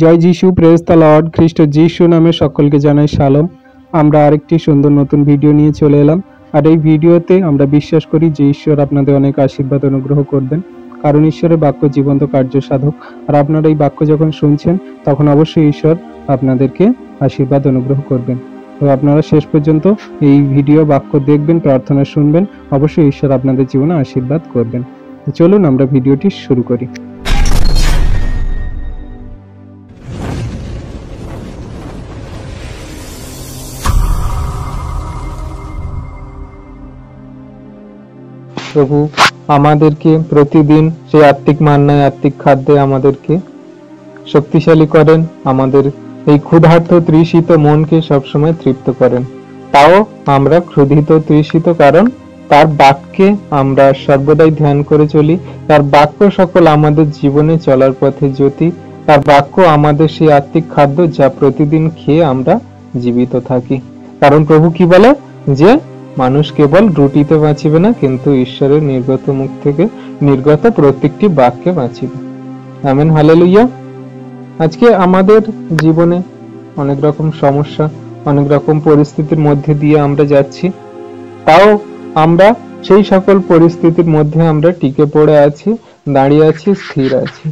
জয় যিশু, praise the Lord. খ্রিস্ট যিশু নামে সকলকে জানাই শালোম। আমরা আরেকটি সুন্দর নতুন ভিডিও নিয়ে চলে এলাম। আর এই ভিডিওতে আমরা বিশ্বাস করি যে ঈশ্বর আপনাদের অনেক আশীর্বাদ অনুগ্রহ করবেন, কারণ ঈশ্বরের বাক্য জীবন্ত কার্য সাধক। আর আপনারা এই বাক্য যখন শুনছেন তখন অবশ্যই ঈশ্বর আপনাদেরকে আশীর্বাদ অনুগ্রহ করবেন। তো আপনারা শেষ পর্যন্ত এই ভিডিও বাক্য দেখবেন, প্রার্থনা শুনবেন, অবশ্যই ঈশ্বর আপনাদের জীবনে আশীর্বাদ করবেন। তো চলুন আমরা ভিডিওটি শুরু করি। প্রভু আমাদেরকে প্রতিদিন সেই আত্মিক মান্নায়, আত্মিক খাদ্যে আমাদেরকে শক্তিশালী করেন, আমাদের এই ক্ষুধার্ত তৃষিত মনকে সবসময় তৃপ্ত করেন। তাও আমরা ক্ষুধিত তৃষিত, কারণ তার বাক্যে আমরা সর্বদাই ধ্যান করে চলি। তার বাক্য সকল আমাদের জীবনে চলার পথে জ্যোতি। তার বাক্য আমাদের সেই আত্মিক খাদ্য, যা প্রতিদিন খেয়ে আমরা জীবিত থাকি। কারণ প্রভু কি বলে যে মানুষ কেবল রুটিতে বাঁচিবে না, কিন্তু ঈশ্বরের নির্গত মুখ থেকে নির্গত প্রত্যেকটি বাক্যে বাঁচিবে। Amen, hallelujah. আজকে আমাদের জীবনে অনেক রকম সমস্যা, অনেক রকম পরিস্থিতির মধ্যে দিয়ে আমরা যাচ্ছি। তাও আমরা সেই সকল পরিস্থিতির মধ্যে আমরা টিকে পড়ে আছি, দাঁড়িয়ে আছি, স্থির আছি।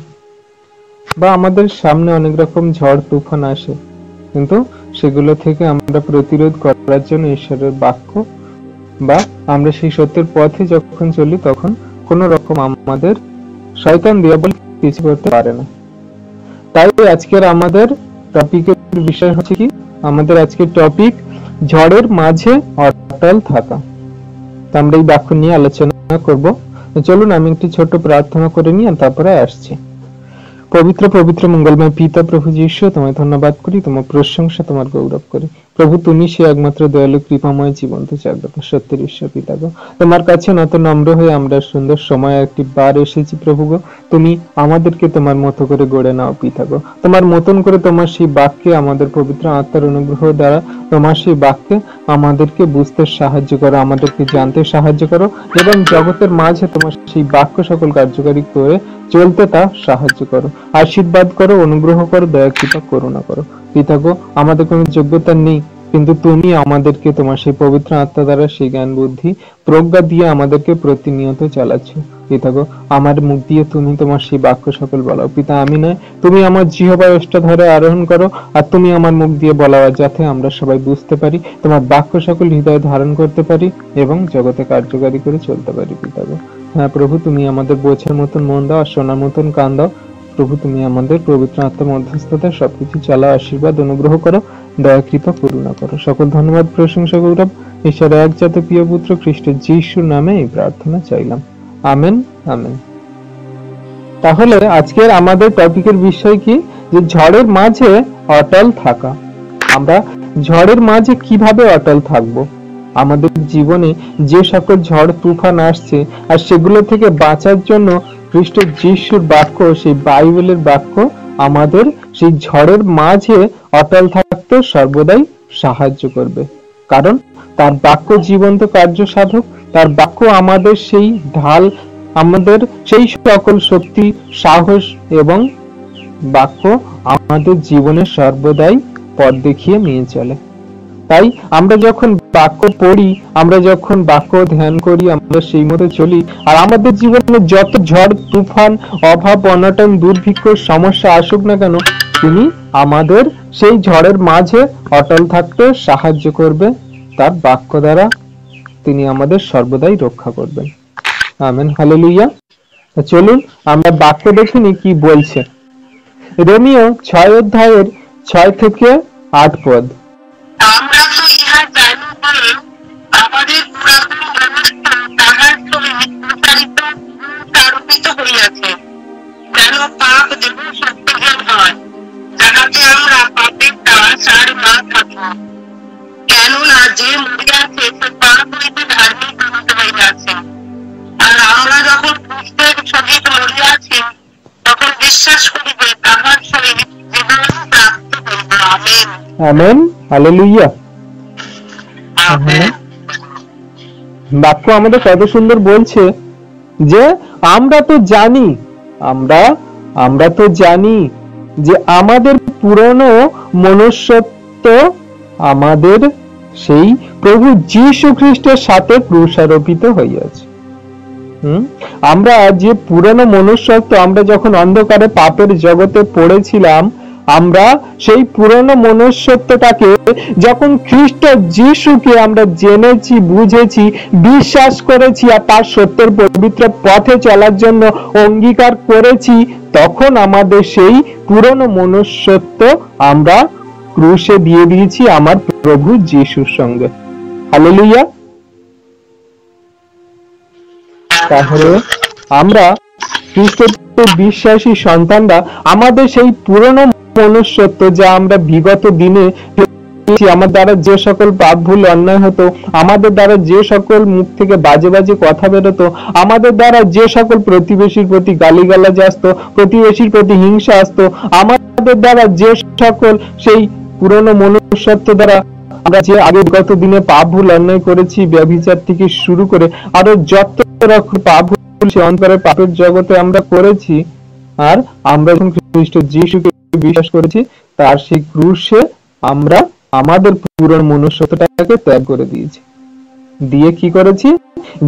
বা আমাদের সামনে অনেক রকম ঝড় তুফান আসে, কিন্তু সেগুলো থেকে আমরা প্রতিরোধ করার জন্য ঈশ্বরের বাক্য বা আমরা সেই সত্যের পথে যখন চলি, তখন কোন রকম আমাদের শয়তান দিয়াবল কিছু করতে পারে না। তাই আজকের আমাদের টপিকের বিষয় হচ্ছে কি, আমাদের আজকের টপিক ঝড়ের মাঝে অটল থাকা। তো আমরা এই বাক্য নিয়ে আলোচনা করব। চলুন আমি একটি ছোট প্রার্থনা করে নিয়ে তারপরে আসছি। পবিত্র পবিত্র মঙ্গলময় পিতা প্রভু যীশু, তোমায় ধন্যবাদ করি, তোমার প্রশংসা, তোমার গৌরব করি। প্রভু তুমি সে একমাত্র দয়ালু, কৃপাময়, জীবন্ত, জাগ্রত সত্যের ঈশ্বর পিতা গো। তোমার কাছে নত নম্র হয়ে আমরা সুন্দর সময় একটি বার এসেছি প্রভু গো। তুমি আমাদেরকে তোমার মতো করে গড়ে নাও পিতা গো। তোমার মতন করে তোমার সেই বাক্যে আমাদের পবিত্র আত্মার অনুগ্রহ দ্বারা তোমার সেই বাক্যে আমাদেরকে বুঝতে সাহায্য করো, আমাদেরকে জানতে সাহায্য করো, এবং জগতের মাঝে তোমার সেই বাক্য সকল কার্যকারী করে চলতে তা সাহায্য করো, আশীর্বাদ করো, অনুগ্রহ করো, দয়া কৃপা করুণা করো পিতা গো। আমাদের কোনো যোগ্যতা নেই, কিন্তু তুমি আমাদেরকে তোমার সেই পবিত্র আত্মা দ্বারা সেই জ্ঞান বুদ্ধি প্রজ্ঞা দিয়ে আমাদেরকে প্রতিনিয়ত চালাচ্ছ পিতা গো। আমার মুখ দিয়ে তুমি তোমার সেই বাক্য সকল বলাও পিতা, আমি নয়, তুমি আমার জিহ্বার ওষ্ঠাধরে আরোহণ করো, আর তুমি আমার মুখ দিয়ে বলাও, যাতে আমরা সবাই বুঝতে পারি, তোমার বাক্য সকল হৃদয়ে ধারণ করতে পারি এবং জগতে কার্যকারী করে চলতে পারি পিতা গো। হ্যাঁ প্রভু, তুমি আমাদের বোঝার মতন মন দাও আর শোনার মতন কান দাও প্রভু। তুমি আমাদের পবিত্র আত্মার মধ্যস্থতায় সবকিছু চালাও, আশীর্বাদ অনুগ্রহ করো, দয়া কৃপা করুণা করো। সকল ধন্যবাদ, প্রশংসা, গৌরব ঈশ্বরের একজাত প্রিয় পুত্র খ্রিস্ট যিশুর নামে এই প্রার্থনা চাইলাম। Amen, amen. তাহলে আজকের আমাদের টপিকের বিষয় কি, যে ঝড়ের মাঝে অটল থাকা। আমরা ঝড়ের মাঝে কিভাবে অটল থাকবো? আমাদের জীবনে যে সকল ঝড় তুফান আসছে, আর সেগুলো থেকে বাঁচার জন্য খ্রিস্ট যিশুর বাক্য, সেই বাইবেলের বাক্য আমাদের সেই ঝড়ের মাঝে অটল থাকতে সর্বদাই সাহায্য করবে। কারণ তার বাক্য জীবন্ত কার্য সাধক, তার বাক্য আমাদের সেই ঢাল, আমাদের সেই সকল শক্তি, সাহস, এবং বাক্য আমাদের জীবনে সর্বদাই পথ দেখিয়ে নিয়ে চলে। তাই আমরা যখন বাক্য পড়ি, আমরা যখন বাক্য ধ্যান করি, আমরা সেই মতো চলি, আর আমাদের জীবনে যত ঝড় তুফান, অভাব, অনটন, দুর্ভিক্ষ, সমস্যা আসুক না কেন, তিনি আমাদের সেই ঝড়ের মাঝে অটল থাকতে সাহায্য করবে। তার বাক্য দ্বারা তিনি আমাদের সর্বদাই রক্ষা করবেন। Amen, hallelujah. চলুন আমরা বাক্য দেখিনি কি বলছে। রোমিও 6 অধ্যায়ের 6 থেকে 8 পদ। আমরা তো ইহা জানি যে আমাদের পুরাতন ব্যবস্থা তাহার সহিত প্রতারিত হইয়াছে, যেন পাপ দেহ শক্তিহীন হয়, যাহাতে আমরা পাপের দাস আর না থাকি। কেননা যে মরিয়াছে সে পাপ হইতে ধার্মিক হইতে হইয়াছে। আর আমরা যখন খ্রিস্টের সহিত মরিয়াছি, তখন বিশ্বাস করিবে তাহার সহিত জীবন প্রাপ্ত হইব। Amen, amen, hallelujah. বাক্য আমাদের কত সুন্দর বলছে যে আমরা তো জানি, আমরা তো জানি যে আমাদের পুরনো মনুষ্যত্ব আমাদের সেই প্রভু যীশু খ্রিস্টের সাথে ক্রুশারোপিত হইয়াছে। আমরা যে পুরনো মনুষ্যত্ব, আমরা যখন অন্ধকারে পাপের জগতে পড়েছিলাম, আমরা সেই পুরনো মনুষ্যত্বটাকে যখন খ্রিস্ট যীশুকে আমরা জেনেছি, বুঝেছি, বিশ্বাস করেছি আর তার সত্যের পবিত্র পথে চলার জন্য অঙ্গীকার করেছি, তখন আমাদের সেই পুরনো মনুষ্যত্ব আমরা ক্রুশে দিয়ে দিয়েছি আমার প্রভু যীশুর সঙ্গে। হালেলুয়া। তাহলে আমরা খ্রিস্টের বিশ্বাসী সন্তানরা আমাদের সেই পুরনো মনুষ্যত্ব, যা আমরা বিগত দিনে আমার দ্বারা যে সকল পাপ ভুল অন্যায় হতো, আমাদের দ্বারা যে সকল মুখ থেকে বাজে বাজে কথা বেরোতো, আমাদের দ্বারা যে সকল প্রতিবেশীর প্রতি গালিগালাজ আসতো, প্রতিবেশীর প্রতি হিংসা আসতো, আমাদের দ্বারা যে সকল সেই পুরনো মনুষ্যত্ব দ্বারা আমরা যে আগে বিগত দিনে পাপ ভুল অন্যায় করেছি, ব্যভিচার থেকে শুরু করে আরো যত রকম পাপ ভুল সে অন্তরের পাপের জগতে আমরা করেছি, আর আমরা যখন খ্রিস্ট যীশুকে বিশ্বাস করেছি, তার সেই ক্রুশে আমরা আমাদের পুরনো মনুষ্যত্বটাকে ত্যাগ করে দিয়েছি। দিয়ে কি করেছি?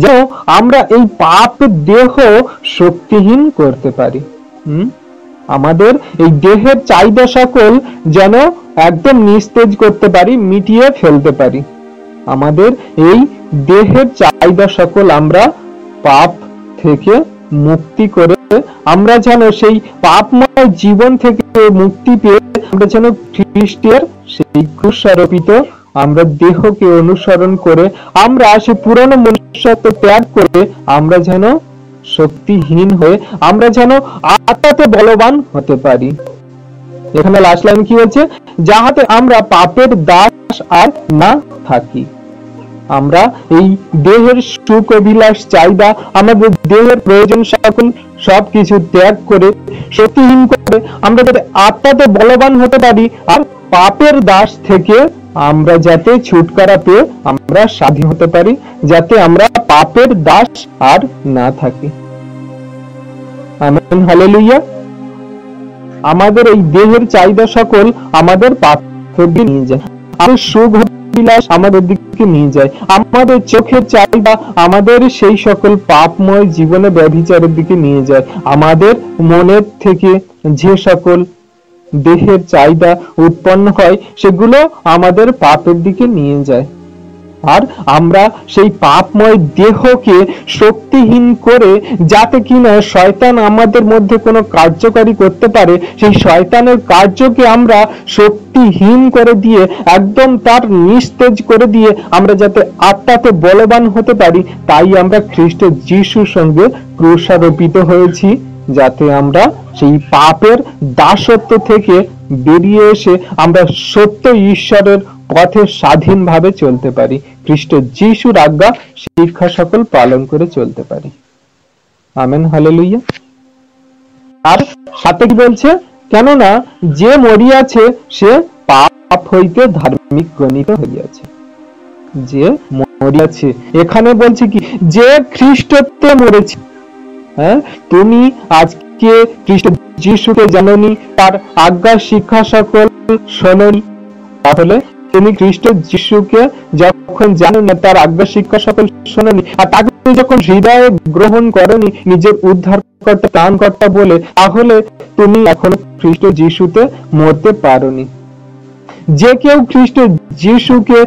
যে আমরা এই পাপ দেহ শক্তিহীন করতে পারি। আমাদের এই দেহের চাহিদা সকল যেন একদম নিস্তেজ করতে পারি, মিটিয়ে ফেলতে পারি। আমাদের এই দেহের চাহিদা সকল আমরা পাপ থেকে মুক্তি করে আমরা যেন সেই পাপময় জীবন থেকে মুক্তি পেয়ে আমরা যেন খ্রিস্টের সেই ক্রুশারোপিত আমরা দেহকে অনুসরণ করে আমরা সেই পুরনো মনুষ্যত্ব ত্যাগ করে আমরা যেন শক্তিহীন হয়ে আমরা যেন আত্মাতে বলবান হতে পারি। এখানে লাস্ট লাইন কি হচ্ছে? যাহাতে আমরা পাপের দাস আর না থাকি। আমরা এই দেহের সুখ অভিলাষ চাহিদা, আমাদের দেহের প্রয়োজন সকল সবকিছু ত্যাগ করে শক্তিহীন করে আমরা যাতে আত্মাতে বলবান হতে পারি, আর পাপের দাস থেকে আমরা যাতে ছুটকারা পেয়ে আমরা স্বাধীন হতে পারি, যাতে আমরা পাপের দাস আর না থাকি। Amen, hallelujah. আমাদের এই দেহের চাহিদা সকল আমাদের পাপের দিকে নিয়ে যায়, আমাদের সুখ বিলাস আমাদের দিকে নিয়ে যায়, আমাদের চোখের চাহিদা আমাদের সেই সকল পাপময় জীবনে ব্যভিচারের দিকে নিয়ে যায়, আমাদের মনের থেকে যে সকল দেহের চাহিদা উৎপন্ন হয় সেগুলো আমাদের পাপের দিকে নিয়ে যায়। আর আমরা সেই পাপময় দেহকে শক্তিহীন করে যাতে কিনা শয়তান আমাদের মধ্যে কোনো কার্যকারী করতে পারে, সেই শয়তানের কার্যকে আমরা শক্তিহীন করে দিয়ে একদম তার নিস্তেজ করে দিয়ে আমরা যাতে আত্মাতে বলবান হতে পারি, তাই আমরা খ্রিস্ট যীশুর সঙ্গে ক্রুশারোপিত হয়েছি, যাতে আমরা সেই পাপের দাসত্ব থেকে বেরিয়ে এসে আমরা সত্য ঈশ্বরের পথে স্বাধীনভাবে চলতে পারি, খ্রিস্ট যীশুর আজ্ঞা শিক্ষা সকল পালন করে চলতে পারি। Amen, hallelujah. আর সাথে কি বলছে? কেননা যে মরিয়াছে সে পাপ হইতে ধার্মিক গণিত হইয়াছে। যে মরিয়াছে, এখানে বলছে কি? যে খ্রিস্টত্বে মরেছে। হ্যাঁ, তুমি আজকে খ্রিস্ট যীশুকে জানোনি, তার আজ্ঞা শিক্ষা সকল শোনোনি, তাহলে তুমি খ্রিস্ট যীশুকে যখন জানো না, তার আজ্ঞা শিক্ষা সকল শোনোনি, আর তাকে যখন হৃদয়ে গ্রহণ করনি নিজের উদ্ধারকর্তা ত্রাণকর্তা বলে, তাহলে তুমি এখনো খ্রিস্ট যীশুতে মরতে পারোনি। যে কেউ খ্রিস্ট যীশুকে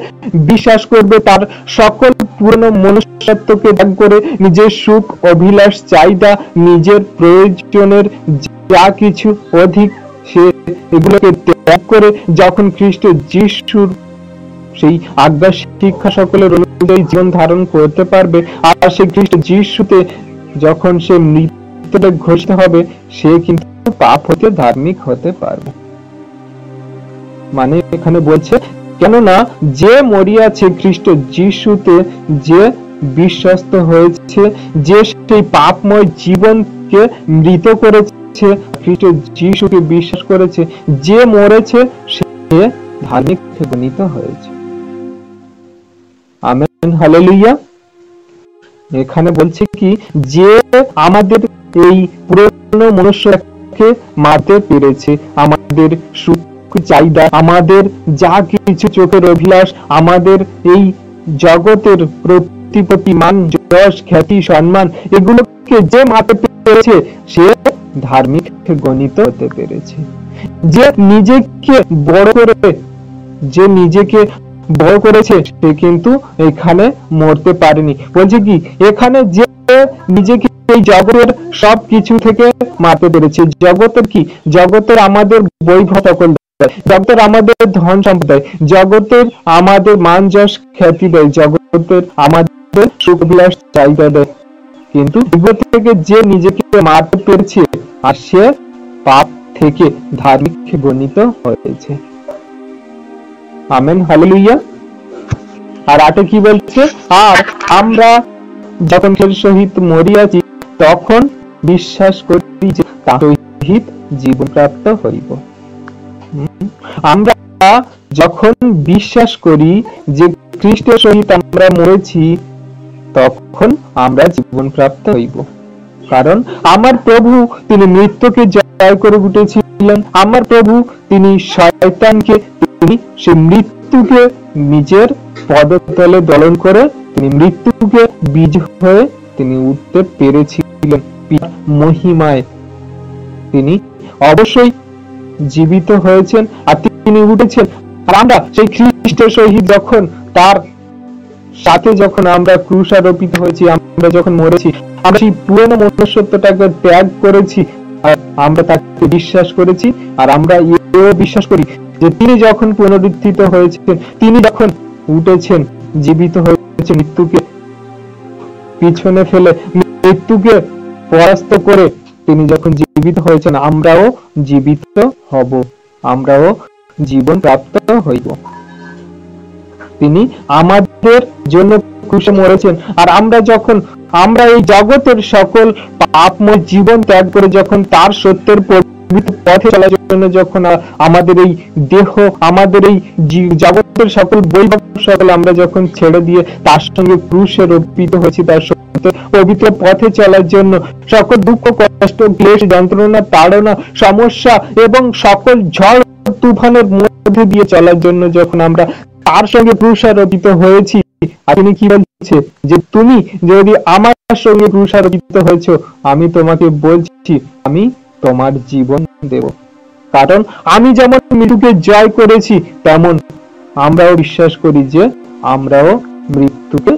বিশ্বাস করবে, তার সকল পুরনো মনুষ্যত্বকে ত্যাগ করে নিজের সুখ অভিলাষ চাহিদা, নিজের প্রয়োজনের যা কিছু অধিক সে এগুলোকে ত্যাগ করে যখন খ্রিস্ট যীশুর সেই আজ্ঞা শিক্ষা সকলের অনুযায়ী জীবন ধারণ করতে পারবে, আর সেই খ্রিস্ট যীশুতে যখন সে মৃত্যুতে ঘোষিত হবে, সে কিন্তু পাপ হতে ধার্মিক হতে পারবে। মানে এখানে বলছে, কেননা যে মরিয়াছে খ্রিস্ট যীশুতে, যে বিশ্বস্ত হয়েছে, যে সেই পাপময় জীবনকে মৃত করেছে, খ্রিস্ট যীশুকে বিশ্বাস করেছে, যে মরেছে সে ধার্মিক গণিত হয়েছে। Amen, hallelujah. এখানে বলছে কি? যে আমাদের এই পুরনো মনুষ্য আমরাকে মারতে পেরেছে। আমাদের সুখ চাহিদা, আমাদের যা কিছু চোখের অভিলাষ, আমাদের এই জগতের প্রতিপত্তি, মান, যশ, খ্যাতি, সম্মান, এগুলোকে যে মারতে পেরেছে সে ধার্মিক গণিত হতে পেরেছে। যে নিজেকে বড় করেছে সে কিন্তু এখানে মরতে পারেনি। বলছে কি, এখানে যে নিজেকে এই জগতের সব কিছু থেকে মারতে পেরেছে। জগতের কি? জগতের আমাদের বৈভব সকল দেয়, জগতের আমাদের ধন সম্পদ দেয়, জগতের আমাদের মান, যশ, খ্যাতি দেয়, জগতের আমাদের সুখ বিলাস চাহিদা দেয়। কিন্তু এগুলো থেকে যে নিজেকে মারতে পেরেছে আর সে পাপ থেকে ধার্মিক গণিত হয়েছে। Amen, hallelujah. আর আটে কি বলছে? আর আমরা যখন এর সহিত মরিয়াছি তখন বিশ্বাস করি যে তার সহিত জীবন প্রাপ্ত হইব। আমরা যখন বিশ্বাস করি যে খ্রিস্টের সহিত আমরা মরেছি তখন আমরা জীবন প্রাপ্ত হইব। কারণ আমার প্রভু তিনি মৃত্যুকে জয় করে উঠেছিলেন। আমার প্রভু তিনি শয়তানকে, তিনি সেই মৃত্যুকে নিজের পদতলে দলন করে তিনি মৃত্যুকে বিজয় হয়ে তিনি উঠতে পেরেছিলেন মহিমায়। তিনি অবশ্যই জীবিত হয়েছেন আর তিনি উঠেছেন। আর আমরা সেই খ্রিস্টের সহিত যখন তার সাথে যখন আমরা ক্রুশারোপিত হয়েছি, আমরা যখন মরেছি, আমরা সেই পুরনো মনুষ্যত্বটাকে ত্যাগ করেছি আর আমরা তাকে বিশ্বাস করেছি। আর আমরা এও বিশ্বাস করি যে তিনি যখন পুনরুত্থিত হয়েছেন, তিনি যখন উঠেছেন, জীবিত হয়েছে, মৃত্যুকে পিছনে ফেলে, মৃত্যুকে পরাস্ত করে তিনি যখন জীবিত হয়েছেন, আমরাও জীবিত হব, আমরাও জীবন প্রাপ্ত হইব। তিনি আমাদের জন্য ক্রুশে মরেছেন। আর আমরা এই জগতের সকল পাপময় জীবন ত্যাগ করে যখন তার সত্যের পবিত্র পথে চলার জন্য যখন আমাদের এই দেহ, আমাদের এই জগতের সকল বৈভব সকল আমরা যখন ছেড়ে দিয়ে তার সঙ্গে ক্রুশে রোপিত হয়েছি, তার সত্যের পবিত্র পথে চলার জন্য সকল দুঃখ, কষ্ট, ক্লেশ, যন্ত্রণা, তাড়না, সমস্যা এবং সকল ঝড় তুফানের মধ্যে দিয়ে চলার জন্য যখন আমরা তার সঙ্গে ক্রুশারোপিত হয়েছি, তিনি কি বলছে যে তুমি যদি আমার সঙ্গে ক্রুশারোপিত হয়েছো, আমি তোমাকে বলছি আমি তোমার জীবন দেব। কারণ আমি যেমন মৃত্যুকে জয় করেছি তেমন আমরাও বিশ্বাস করি যে আমরাও মৃত্যুকে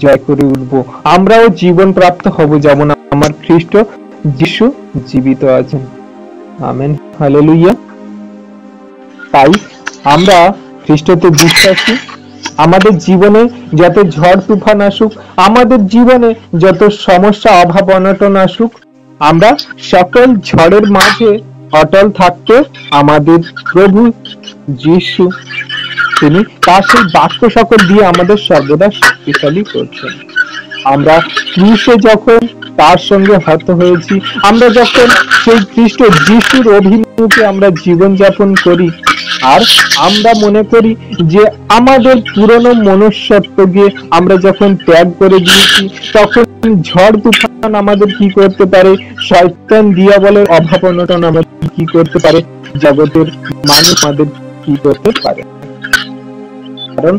জয় করে উঠব, আমরাও জীবন প্রাপ্ত হব যেমন আমার খ্রিস্ট যিশু জীবিত আছেন। Amen, hallelujah. তাই আমরা খ্রিস্টতে বিশ্বাসী। আমাদের জীবনে যত ঝড় তুফান আসুক, আমাদের জীবনে যত সমস্যা, অভাব, অনটন আসুক, আমরা সকল ঝড়ের মাঝে অটল থাকতে আমাদের প্রভু যিশু তিনি তার সেই বাক্য সকল দিয়ে আমাদের সর্বদা শক্তিশালী করছেন। আমরা ক্রুশে যখন তার সঙ্গে হত হয়েছি, আমরা যখন সেই খ্রিস্ট যিশুর অভিমুখে আমরা জীবন যাপন করি, আর আমরা মনে করি যে আমাদের পুরনো মনুষ্যত্বকে আমরা যখন ত্যাগ করে দিয়েছি, তখন ঝড় তুফান আমাদের কি করতে পারে, শয়তান দিয়াবলের অভাব অনটন আমাদের কি করতে পারে, জগতের মানুষ আমাদের কি করতে পারে। কারণ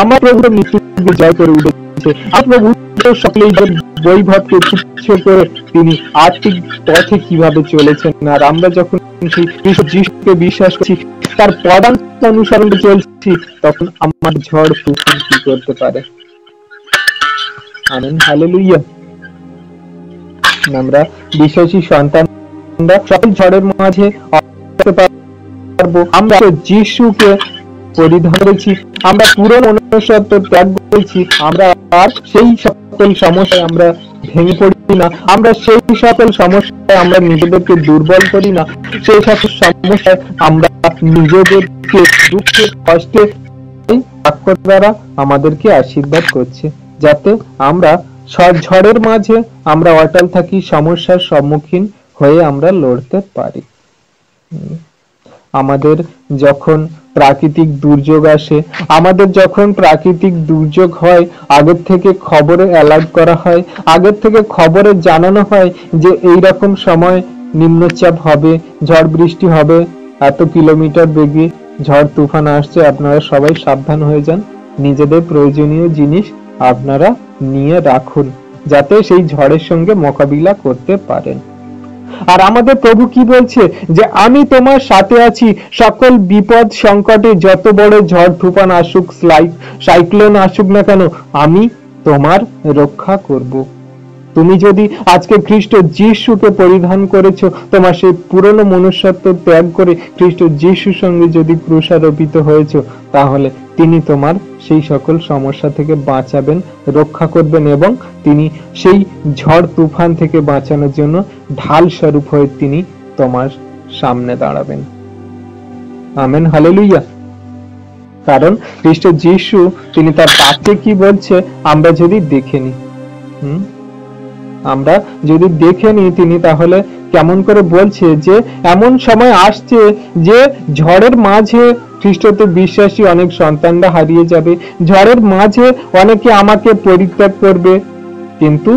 আমার প্রভু মৃত্যুকে জয় করে উঠেছে। আমার প্রভু সকলেই বৈভবকে তুচ্ছ করে তিনি আর্থিক পথে কিভাবে চলেছেন। আর আমরা যখন যিশুকে বিশ্বাস করছি, তার পদাঙ্ক অনুসরণ চলছি, তখন আমার ঝড় তুফান কি করতে পারে। Amen, hallelujah. আমরা বিশ্বাসী সন্তানরা সকল ঝড়ের মাঝে পারবো। আমরা যিশুকে পরিধান করেছি, আমরা পুরনো মনুষ্যত্ব ত্যাগ করেছি, আমরা আর সেই সকল সমস্যায় আমরা ভেঙে পড়ি না, আমরা সেই সকল সমস্যায় আমরা নিজেদেরকে দুর্বল করি না, সেই সকল সমস্যায় আমরা নিজেদেরকে দুঃখে কষ্টে বাক্য দ্বারা আমাদেরকে আশীর্বাদ করছে, যাতে আমরা ঝড়ের মাঝে আমরা অটল থাকি, সমস্যার সম্মুখীন হয়ে আমরা লড়তে পারি। আমাদের যখন প্রাকৃতিক দুর্যোগ আসে, আমাদের যখন প্রাকৃতিক দুর্যোগ হয়, আগের থেকে খবরে অ্যালার্ট করা হয়, আগের থেকে খবরে জানানো হয় যে এই রকম সময় নিম্নচাপ হবে, ঝড় বৃষ্টি হবে, এত কিলোমিটার বেগে ঝড় তুফান আসছে, আপনারা সবাই সাবধান হয়ে যান। নিজেদের প্রয়োজনীয় জিনিস আপনারা নিয়ে রাখুন, যাতে সেই ঝড়ের সঙ্গে মোকাবিলা করতে পারেন। আর আমাদের প্রভু কি বলছে, যে আমি তোমার সাথে আছি, সকল বিপদ সংকটে যত বড় ঝড় তুফান আসুক, সাইক্লোন আসুক না কেন, আমি তোমার রক্ষা করব। তুমি যদি আজকে খ্রিস্ট যিশুকে পরিধান করেছো, তোমার সেই পুরনো মনুষ্যত্ব ত্যাগ করে খ্রিস্ট যিশুর সঙ্গে যদি ক্রুশারোপিত হয়েছো, তাহলে তিনি তোমার সেই সকল সমস্যা থেকে বাঁচাবেন, রক্ষা করবেন, এবং তিনি সেই ঝড় তুফান থেকে বাঁচানোর জন্য ঢাল স্বরূপ হয়ে তিনি তোমার সামনে দাঁড়াবেন। Amen, hallelujah. কারণ খ্রিস্ট যিশু তিনি তার বাক্যে কি বলছে আমরা যদি দেখে নিই, আমরা যদি দেখে নিই, তিনি তাহলে কেমন করে বলছে যে এমন সময় আসছে যে ঝড়ের মাঝে খ্রিস্টতে বিশ্বাসী অনেক সন্তানরা হারিয়ে যাবে, ঝড়ের মাঝে অনেকে আমাকে পরিত্যাগ করবে, কিন্তু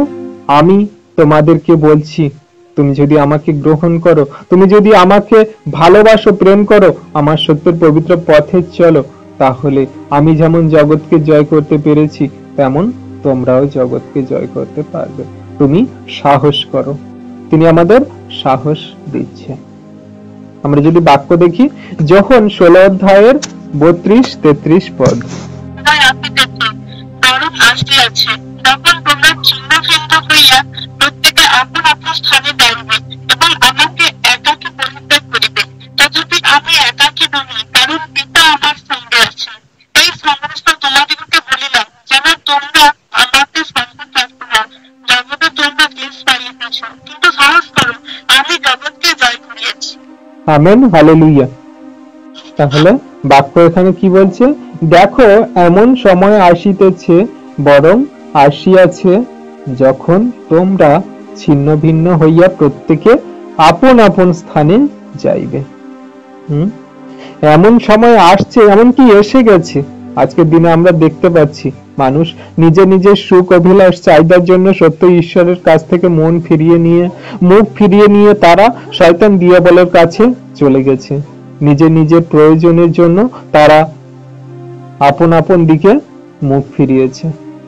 আমি তোমাদেরকে বলছি, তুমি যদি আমাকে গ্রহণ করো, তুমি যদি আমাকে ভালোবাসো, প্রেম করো, আমার সত্যের পবিত্র পথে চলো, তাহলে আমি যেমন জগৎকে জয় করতে পেরেছি, তেমন তোমরাও জগৎকে জয় করতে পারবে। তুমি সাহস করো। তিনি আমাদের সাহস দিচ্ছে। আমরা যদি বাক্য দেখি, যোহন 16 অধ্যায়ের 32-33 পদ। Amen, hallelujah. তাহলে বাক্য এখানে কি বলছে, দেখো এমন সময় আসিতেছে, বরং আসিয়াছে, যখন তোমরা ছিন্ন ভিন্ন হইয়া প্রত্যেকে আপন আপন স্থানে যাইবে। এমন সময় আসছে, এমন কি এসে গেছে। আজকের দিনে আমরা দেখতে পাচ্ছি মানুষ নিজের নিজের সুখ অভিলাষ চাহিদার জন্য সত্য ঈশ্বরের কাছ থেকে মন ফিরিয়ে নিয়ে, মুখ ফিরিয়ে নিয়ে তারা শয়তান দিয়াবলের কাছে চলে গেছে। নিজের নিজের প্রয়োজনের জন্য তারা আপন আপন দিকে মুখ ফিরিয়েছে।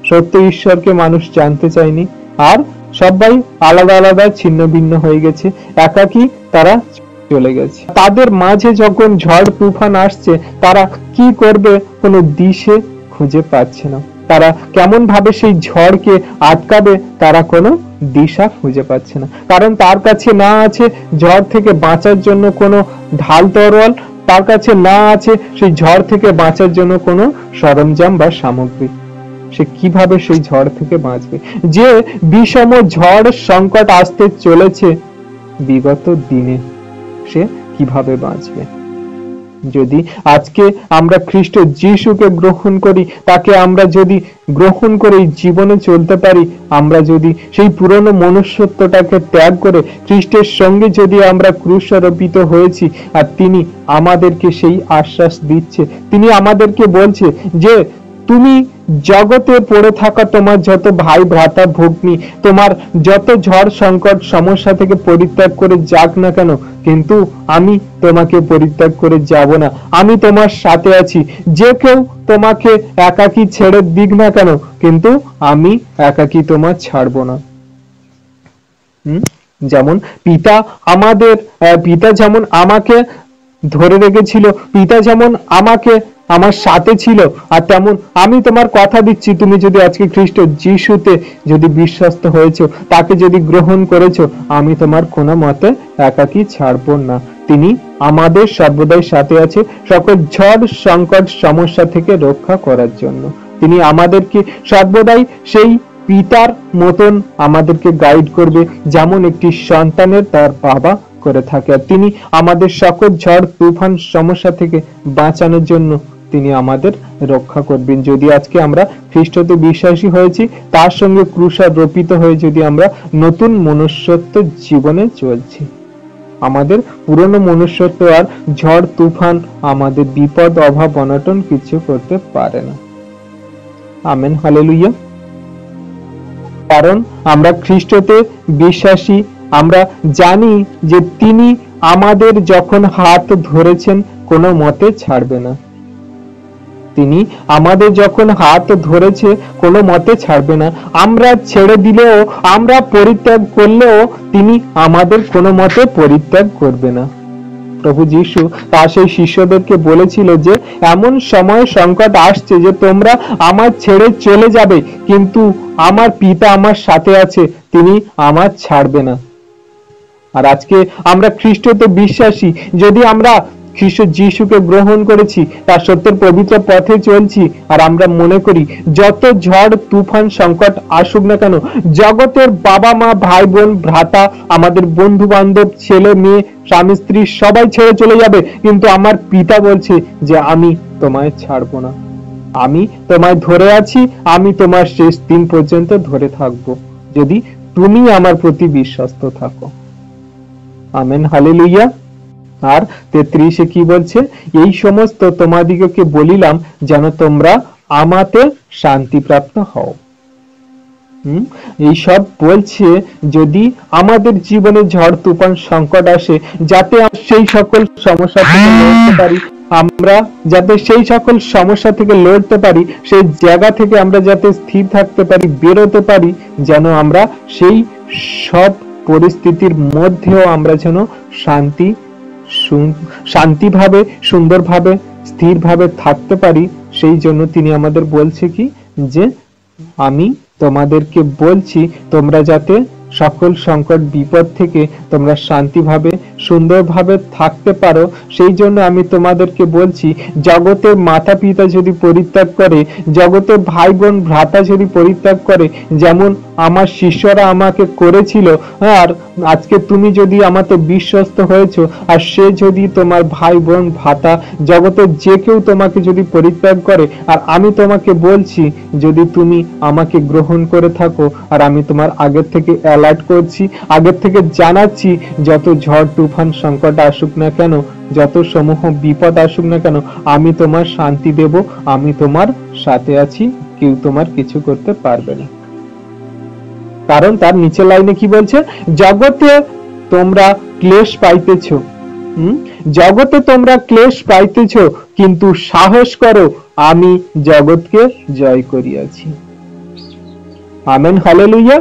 সত্য ঈশ্বরকে মানুষ জানতে চায়নি, আর সবাই আলাদা আলাদা ছিন্ন ভিন্ন হয়ে গেছে, একাকী তারা চলে গেছে। তাদের মাঝে যখন ঝড় তুফান আসছে, তারা কি করবে কোনো দিশে খুঁজে পাচ্ছে না। তারা কেমন ভাবে সেই ঝড়কে আটকাবে, তারা কোনো দিশা খুঁজে পাচ্ছে না। কারণ তার কাছে না আছে ঝড় থেকে বাঁচার জন্য কোনো ঢাল তরোয়াল, তার কাছে না আছে সেই ঝড় থেকে বাঁচার জন্য কোনো সরঞ্জাম বা সামগ্রী। সে কিভাবে সেই ঝড় থেকে বাঁচবে? যে বিষম ঝড় সংকট আসতে চলেছে বিগত দিনে, সে কিভাবে বাঁচবে? যদি আজকে আমরা খ্রিস্ট যিশুকে গ্রহণ করি, তাকে আমরা যদি গ্রহণ করে জীবনে চলতে পারি, আমরা যদি সেই পুরনো মনুষ্যত্বটাকে ত্যাগ করে খ্রিস্টের সঙ্গে যদি আমরা ক্রুশারোপিত হয়েছি, আর তিনি আমাদেরকে সেই আশ্বাস দিচ্ছে, তিনি আমাদেরকে বলছে যে তুমি জগতে পড়ে থাকা তোমার যত ভাই ভ্রাতা ভগ্নী, তোমার যত ঝড় সংকট সমস্যা থেকে পরিত্যাগ করে যাক না কেন, কিন্তু আমি তোমাকে পরিত্যাগ করে যাব না। আমি তোমার সাথে আছি। যে কেউ তোমাকে একাকী ছেড়ে দিক না কেন, কিন্তু আমি একাকী তোমার ছাড়বো না। যেমন পিতা যেমন আমাকে ধরে রেখেছিল, পিতা যেমন আমাকে আমার সাথে ছিল, আর তেমন আমি তোমার কথা দিচ্ছি, তুমি যদি আজকে খ্রিস্ট যিশুতে যদি বিশ্বস্ত হয়েছো, তাকে যদি গ্রহণ করেছো, আমি তোমার কোনো মতে একাকী ছাড়বো না। তিনি আমাদের সর্বদাই সাথে আছে, সকল ঝড় সংকট সমস্যা থেকে রক্ষা করার জন্য। তিনি আমাদেরকে সর্বদাই সেই পিতার মতন আমাদেরকে গাইড করবে, যেমন একটি সন্তানের তার বাবা করে থাকে। আর তিনি আমাদের সকল ঝড় তুফান সমস্যা থেকে বাঁচানোর জন্য তিনি আমাদের রক্ষা করবেন। যদি আজকে আমরা খ্রিস্টতে বিশ্বাসী হয়েছি, তার সঙ্গে ক্রুশারোপিত হয়ে যদি আমরা নতুন মনুষ্যত্ব জীবনে চলছি, আমাদের পুরনো মনুষ্যত্ব আর ঝড় তুফান, আমাদের বিপদ অভাব অনটন কিছু করতে পারে না। Amen, hallelujah. কারণ আমরা খ্রিস্টতে বিশ্বাসী, আমরা জানি যে তিনি আমাদের যখন হাত ধরেছেন কোনো মতে ছাড়বে না। তিনি আমাদের যখন হাত ধরেছে কোনো মতে ছাড়বে না। আমরা ছেড়ে দিলেও, আমরা পরিত্যাগ করলেও তিনি আমাদের কোনো মতে পরিত্যাগ করবে না। প্রভু যীশু তার সেই শিষ্যদেরকে বলেছিল যে এমন সময় সংকট আসছে যে তোমরা আমার ছেড়ে চলে যাবে, কিন্তু আমার পিতা আমার সাথে আছে, তিনি আমার ছাড়বে না। আর আজকে আমরা খ্রিস্টতে বিশ্বাসী, যদি আমরা খ্রিস্ট যিশুকে গ্রহণ করেছি, তার সত্যের পবিত্র পথে চলছি, আর আমরা মনে করি যত ঝড় তুফান সংকট আসুক না কেন, জগতের বাবা মা ভাই বোন ভ্রাতা আমাদের বন্ধু বান্ধব ছেলে মেয়ে স্বামী স্ত্রী সবাই ছেড়ে চলে যাবে, কিন্তু আমার পিতা বলছে যে আমি তোমায় ছাড়বো না, আমি তোমায় ধরে আছি, আমি তোমার শেষ দিন পর্যন্ত ধরে থাকবো, যদি তুমি আমার প্রতি বিশ্বস্ত থাকো। Amen, hallelujah. আর 33 কি বলছে, এই সমস্ত তোমাদিগকে বলিলাম যেন তোমরা আমাতে শান্তিপ্রাপ্ত হও। এইসব বলছে যদি আমাদের জীবনে ঝড় তুফান সংকট আসে, যাতে সেই সকল সমস্যা থেকে লড়তে পারি, আমরা যাতে সেই সকল সমস্যা থেকে লড়তে পারি, সেই জায়গা থেকে আমরা যাতে স্থির থাকতে পারি, বেরোতে পারি, যেন আমরা সেই সব পরিস্থিতির মধ্যেও আমরা যেন শান্তিভাবে সুন্দরভাবে স্থিরভাবে থাকতে পারি। সেই জন্য তিনি আমাদের বলছে কি, যে আমি তোমাদেরকে বলছি তোমরা যাতে সকল সংকট বিপদ থেকে তোমরা শান্তিভাবে সুন্দরভাবে থাকতে পারো। সেই জন্য আমি তোমাদেরকে বলছি, জগতের মাতা পিতা যদি পরিত্যাগ করে, জগতের ভাই বোন ভ্রাতা যদি পরিত্যাগ করে, যেমন আমার শিষ্যরা আমাকে করেছিল, আর আজকে তুমি যদি আমাতে বিশ্বস্ত হয়েছো, আর সে যদি তোমার ভাই বোন ভ্রাতা জগতের যে কেউ তোমাকে যদি পরিত্যাগ করে, আর আমি তোমাকে বলছি যদি তুমি আমাকে গ্রহণ করে থাকো, আর আমি তোমার আগের থেকে অ্যালার্ট করছি, আগের থেকে জানাচ্ছি, যত ঝড় তুফান সংকট আসুক না কেন, যত সমূহ বিপদ আসুক না কেন, আমি তোমার শান্তি দেব, আমি তোমার সাথে আছি, কেউ তোমার কিছু করতে পারবে না। কারণ তার নিচের লাইনে কি বলছে, জগতে তোমরা ক্লেশ পাইতেছ, জগতে তোমরা ক্লেশ পাইতেছ, কিন্তু সাহস করো, আমি জগৎকে জয় করিয়াছি। Amen, hallelujah.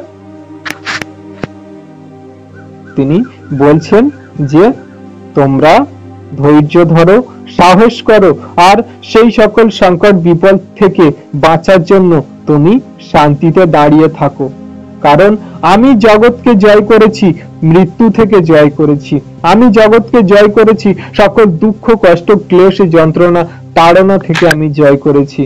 তিনি বলছেন যে তোমরা ধৈর্য ধরো, সাহস করো, আর সেই সকল সংকট বিপদ থেকে বাঁচার জন্য তুমি শান্তিতে দাঁড়িয়ে থাকো। কারণ আমি জগৎকে জয় করেছি, মৃত্যু থেকে জয় করেছি, আমি জগৎকে জয় করেছি, সকল দুঃখ কষ্ট ক্লেশ যন্ত্রণা তাড়না থেকে আমি জয় করেছি।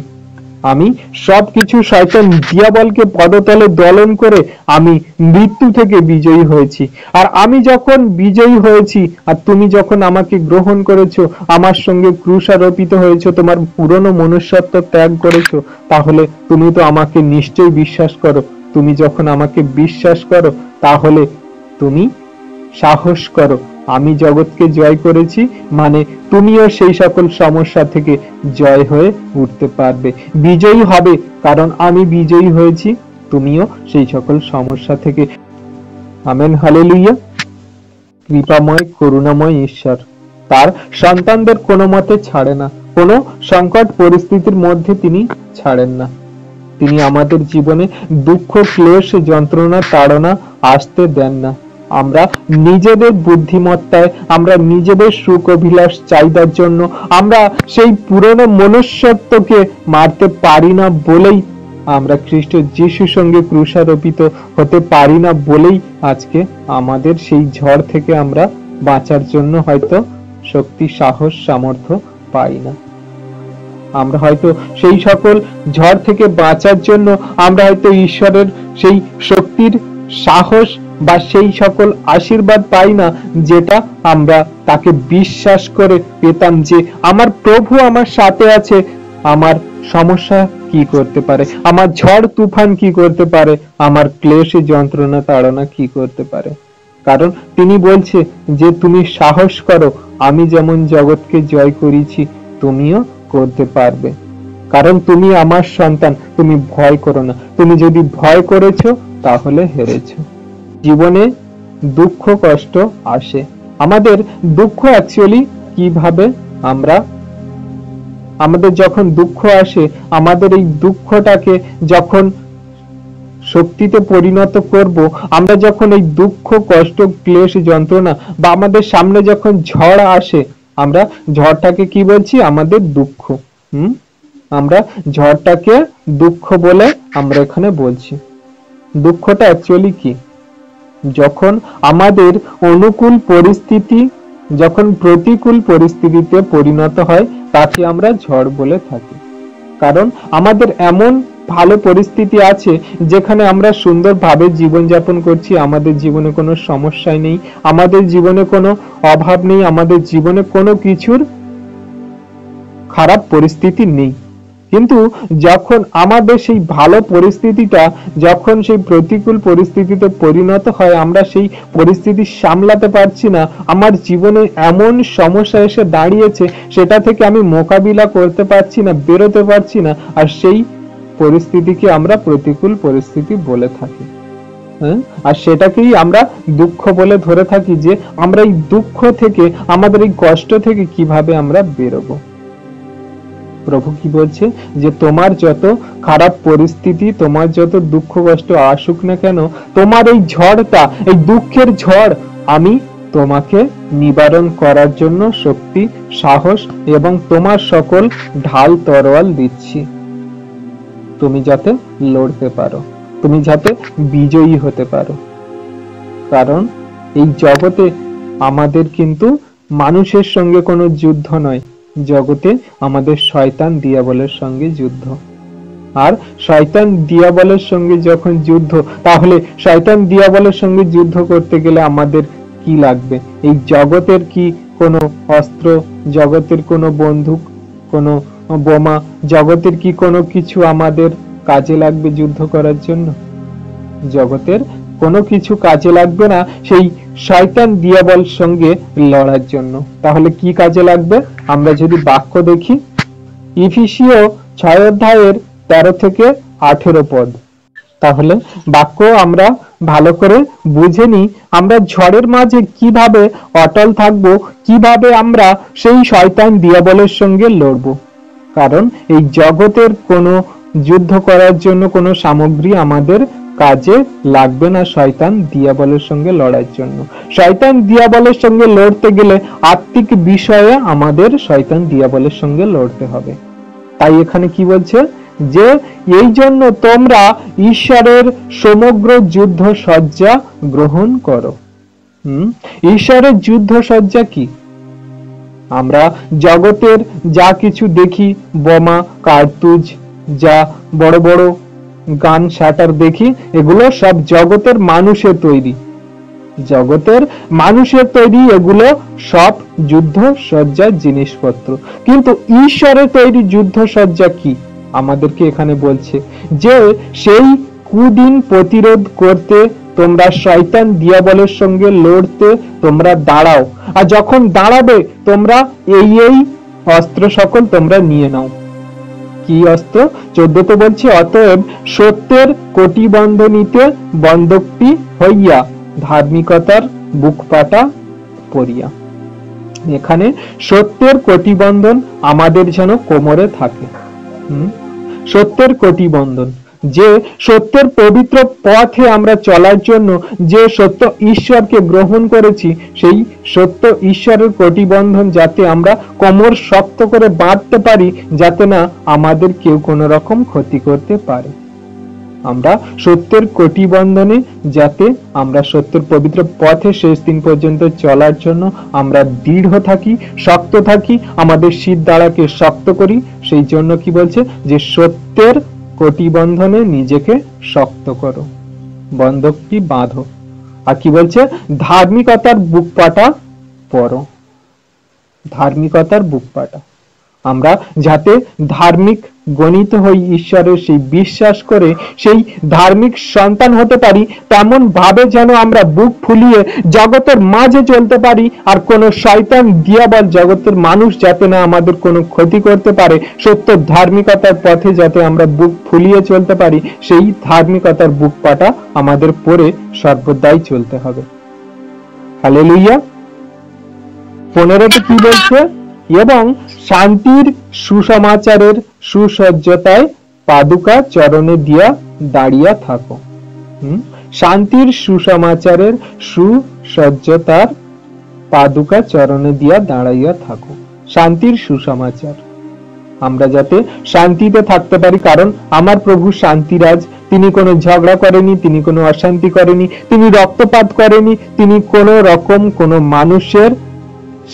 আমি সবকিছু শয়তান দিয়াবলকে পদতলে দলন করে আমি মৃত্যু থেকে বিজয়ী হয়েছি। আর আমি যখন বিজয়ী হয়েছি, আর তুমি যখন আমাকে গ্রহণ করেছো, আমার সঙ্গে ক্রুশারোপিত হয়েছো, তোমার পুরনো মনুষ্যত্ব ত্যাগ করেছো, তাহলে তুমি তো আমাকে নিশ্চয়ই বিশ্বাস করো। তুমি যখন আমাকে বিশ্বাস করো, তাহলে তুমি সাহস করো, আমি জগৎকে জয় করেছি, মানে তুমিও সেই সকল সমস্যা থেকে জয় হয়ে উঠতে পারবে, বিজয়ী হবে। কারণ আমি বিজয়ী হয়েছি, তুমিও সেই সকল সমস্যা থেকে। Amen, hallelujah. কৃপাময় করুণাময় ঈশ্বর তার সন্তানদের কোনো মতে ছাড়ে না, কোনো সংকট পরিস্থিতির মধ্যে তিনি ছাড়েন না। তিনি আমাদের জীবনে দুঃখ ক্লেশ যন্ত্রণা তাড়না আসতে দেন না। আমরা নিজেদের বুদ্ধিমত্তায়, আমরা নিজেদের সুখ অভিলাষ চাহিদার জন্য আমরা সেই পুরনো মনুষ্যত্বকে মারতে পারি না বলেই, আমরা খ্রিস্ট যিশুর সঙ্গে ক্রুশারোপিত হতে পারি না বলেই আজকে আমাদের সেই ঝড় থেকে আমরা বাঁচার জন্য হয়তো শক্তি সাহস সামর্থ্য পাই না। আমরা হয়তো সেই সকল ঝড় থেকে বাঁচার জন্য আমরা হয়তো ঈশ্বরের সেই শক্তির সাহস বা সেই সকল আশীর্বাদ পাই না, যেটা আমরা তাকে বিশ্বাস করে পেতাম যে আমার প্রভু আমার সাথে আছে, আমার সমস্যা কি করতে পারে, আমার ঝড় তুফান কি করতে পারে, আমার ক্লেশ যন্ত্রণা তাড়না কি করতে পারে। কারণ তিনি বলছে যে তুমি সাহস করো, আমি যেমন জগৎকে জয় করেছি তুমিও করতে পারবে। কারণ তুমি আমার সন্তান, তুমি ভয় করো না। তুমি যদি ভয় করেছো তাহলে হেরেছো। জীবনে দুঃখ কষ্ট আসে। আমাদের দুঃখ অ্যাকচুয়ালি কিভাবে আমাদের যখন দুঃখ আসে, আমাদের এই দুঃখটাকে যখন শক্তিতে পরিণত করব, আমরা যখন এই দুঃখ কষ্ট ক্লেশ যন্ত্রণা বা আমাদের সামনে যখন ঝড় আসে, আমরা ঝড়টাকে কি বলছি? আমাদের দুঃখ। আমরা ঝড়টাকে দুঃখ বলে আমরা এখানে বলছি। দুঃখটা অ্যাকচুয়ালি কি? যখন আমাদের অনুকূল পরিস্থিতি যখন প্রতিকূল পরিস্থিতিতে পরিণত হয়, তাকে আমরা ঝড় বলে থাকি। কারণ আমাদের এমন ভালো পরিস্থিতি আছে যেখানে আমরা সুন্দরভাবে জীবনযাপন করছি, আমাদের জীবনে কোনো সমস্যাই নেই, আমাদের জীবনে কোনো অভাব নেই, আমাদের জীবনে কোনো কিছুর খারাপ পরিস্থিতি নেই। কিন্তু যখন আমাদের সেই ভালো পরিস্থিতিটা যখন সেই প্রতিকূল পরিস্থিতিতে পরিণত হয়, আমরা সেই পরিস্থিতি সামলাতে পারছি না, আমার জীবনে এমন সমস্যা এসে দাঁড়িয়েছে, সেটা থেকে আমি মোকাবিলা করতে পারছি না, বেরোতে পারছি না, আর সেই পরিস্থিতিকে আমরা প্রতিকূল পরিস্থিতি বলে থাকি। আর সেটাকেই আমরা দুঃখ বলে ধরে থাকি, যে আমরা এই দুঃখ থেকে, আমাদের এই কষ্ট থেকে কিভাবে আমরা বেরোবো। প্রভু কি বলছে? যে তোমার যত খারাপ পরিস্থিতি, তোমার যত দুঃখ কষ্ট আসুক না কেন, তোমার এই ঝড়টা, এই দুঃখের ঝড় আমি তোমাকে নিবারণ করার জন্য শক্তি, সাহস এবং তোমার সকল ঢাল তরোয়াল দিচ্ছি, তুমি যাতে লড়তে পারো, তুমি যাতে বিজয়ী হতে পারো। কারণ এই জগতে আমাদের কিন্তু মানুষের সঙ্গে কোনো যুদ্ধ নয়, জগতে আমাদের শয়তান দিয়াবলের সঙ্গে যুদ্ধ। আর শয়তান দিয়াবলের সঙ্গে যখন যুদ্ধ, তাহলে শয়তান দিয়াবলের সঙ্গে যুদ্ধ করতে গেলে আমাদের কি লাগবে? এই জগতের কি কোনো অস্ত্র, জগতের কোনো বন্দুক, কোনো বোমা, জগতের কি কোনো কিছু আমাদের কাজে লাগবে যুদ্ধ করার জন্য? জগতের কোনো কিছু কাজে লাগবে না সেই শয়তান দিয়াবল সঙ্গে লড়ার জন্য। তাহলে কি কাজে লাগবে? আমরা যদি বাক্য দেখি, ইফিসীয় 6 অধ্যায়ের 13 থেকে 18 পদ, তাহলে বাক্য আমরা ভালো করে বুঝে নিই, আমরা ঝড়ের মাঝে কিভাবে অটল থাকব, কিভাবে আমরা সেই শয়তান দিয়াবলের সঙ্গে লড়ব। কারণ এই জগতের কোনো যুদ্ধ করার জন্য কোনো সামগ্রী আমাদের কাজে লাগবে না শয়তান দিয়াবলের সঙ্গে লড়ার জন্য। শয়তান দিয়াবলের সঙ্গে লড়তে গেলে আত্মিক বিষয়ে আমাদের শয়তান দিয়াবলের সঙ্গে লড়তে হবে। তাই এখানে কি বলছে? যে এই জন্য তোমরা ঈশ্বরের সমগ্র যুদ্ধ সজ্জা গ্রহণ করো। ঈশ্বরের যুদ্ধ সজ্জা কি? আমরা জগতের যা কিছু দেখি, বোমা, কার্তুজ, যা বড় বড় গান শাটার দেখি, এগুলো সব জগতের মানুষের তৈরি, জগতের মানুষের তৈরি, এগুলো সব যুদ্ধ সজ্জার জিনিসপত্র। কিন্তু ঈশ্বরের তৈরি যুদ্ধ সজ্জা কি? আমাদেরকে এখানে বলছে যে সেই কুদিন প্রতিরোধ করতে তোমরা শয়তান দিয়াবলের সঙ্গে লড়তে তোমরা দাঁড়াও, আর যখন দাঁড়াবে তোমরা এই অস্ত্র সকল তোমরা নিয়ে নাও। কি অস্ত্র? 14তে বলছে, অতএব সত্যের কটিবন্ধনীতে বন্ধকটি হইয়া ধার্মিকতার বুকপাটা পরিয়া। এখানে সত্যের কটিবন্ধন আমাদের যেন কোমরে থাকে। সত্যের কটিবন্ধন, যে সত্যের পবিত্র পথে আমরা চলার জন্য যে সত্য ঈশ্বরকে গ্রহণ করেছি, সেই সত্য ঈশ্বরের কটিবন্ধন যাতে আমরা কোমর শক্ত করে বাঁধতে পারি, যাতে না আমাদের কেউ কোনো রকম ক্ষতি করতে পারে। আমরা সত্যের কটিবন্ধনে যাতে আমরা সত্যের পবিত্র পথে শেষ দিন পর্যন্ত চলার জন্য আমরা দৃঢ় থাকি, শক্ত থাকি, আমাদের শীত দাঁড়াকে শক্ত করি। সেই জন্য কি বলছে? যে সত্যের কটিবন্ধনে নিজেকে শক্ত করো, বন্ধকটি বাঁধো। আর কি বলছে? ধার্মিকতার বুকপাটা পরো। ধার্মিকতার বুকপাটা, আমরা যাতে ধার্মিক গণিত হই, ঈশ্বরের সেই বিশ্বাস করে সেই ধার্মিক সন্তান হতে পারি, তেমন ভাবে যেন আমরা বুক ফুলিয়ে জগতের মাঝে চলতে পারি, আর কোনো শয়তান দিয়াবল জগতের মানুষ যাতে না আমাদের কোনো ক্ষতি করতে পারে। সত্য ধার্মিকতার পথে যাতে আমরা বুক ফুলিয়ে চলতে পারি, সেই ধার্মিকতার বুকপাটা আমাদের পরে সর্বদাই চলতে হবে। হালেলুয়া। 15তে কি বলছে? এবং শান্তির সুসমাচারের সুসজ্জতায় পাদুকা চরণে দিয়া দাঁড়িয়া থাকো। শান্তির সুসমাচারের সুসজ্জতার পাদুকা চরণে দিয়া দাঁড়াইয়া থাকো। শান্তির সুসমাচার, আমরা যাতে শান্তিতে থাকতে পারি, কারণ আমার প্রভু শান্তিরাজ। তিনি কোনো ঝগড়া করেনি, তিনি কোনো অশান্তি করেনি, তিনি রক্তপাত করেনি, তিনি কোনো রকম কোনো মানুষের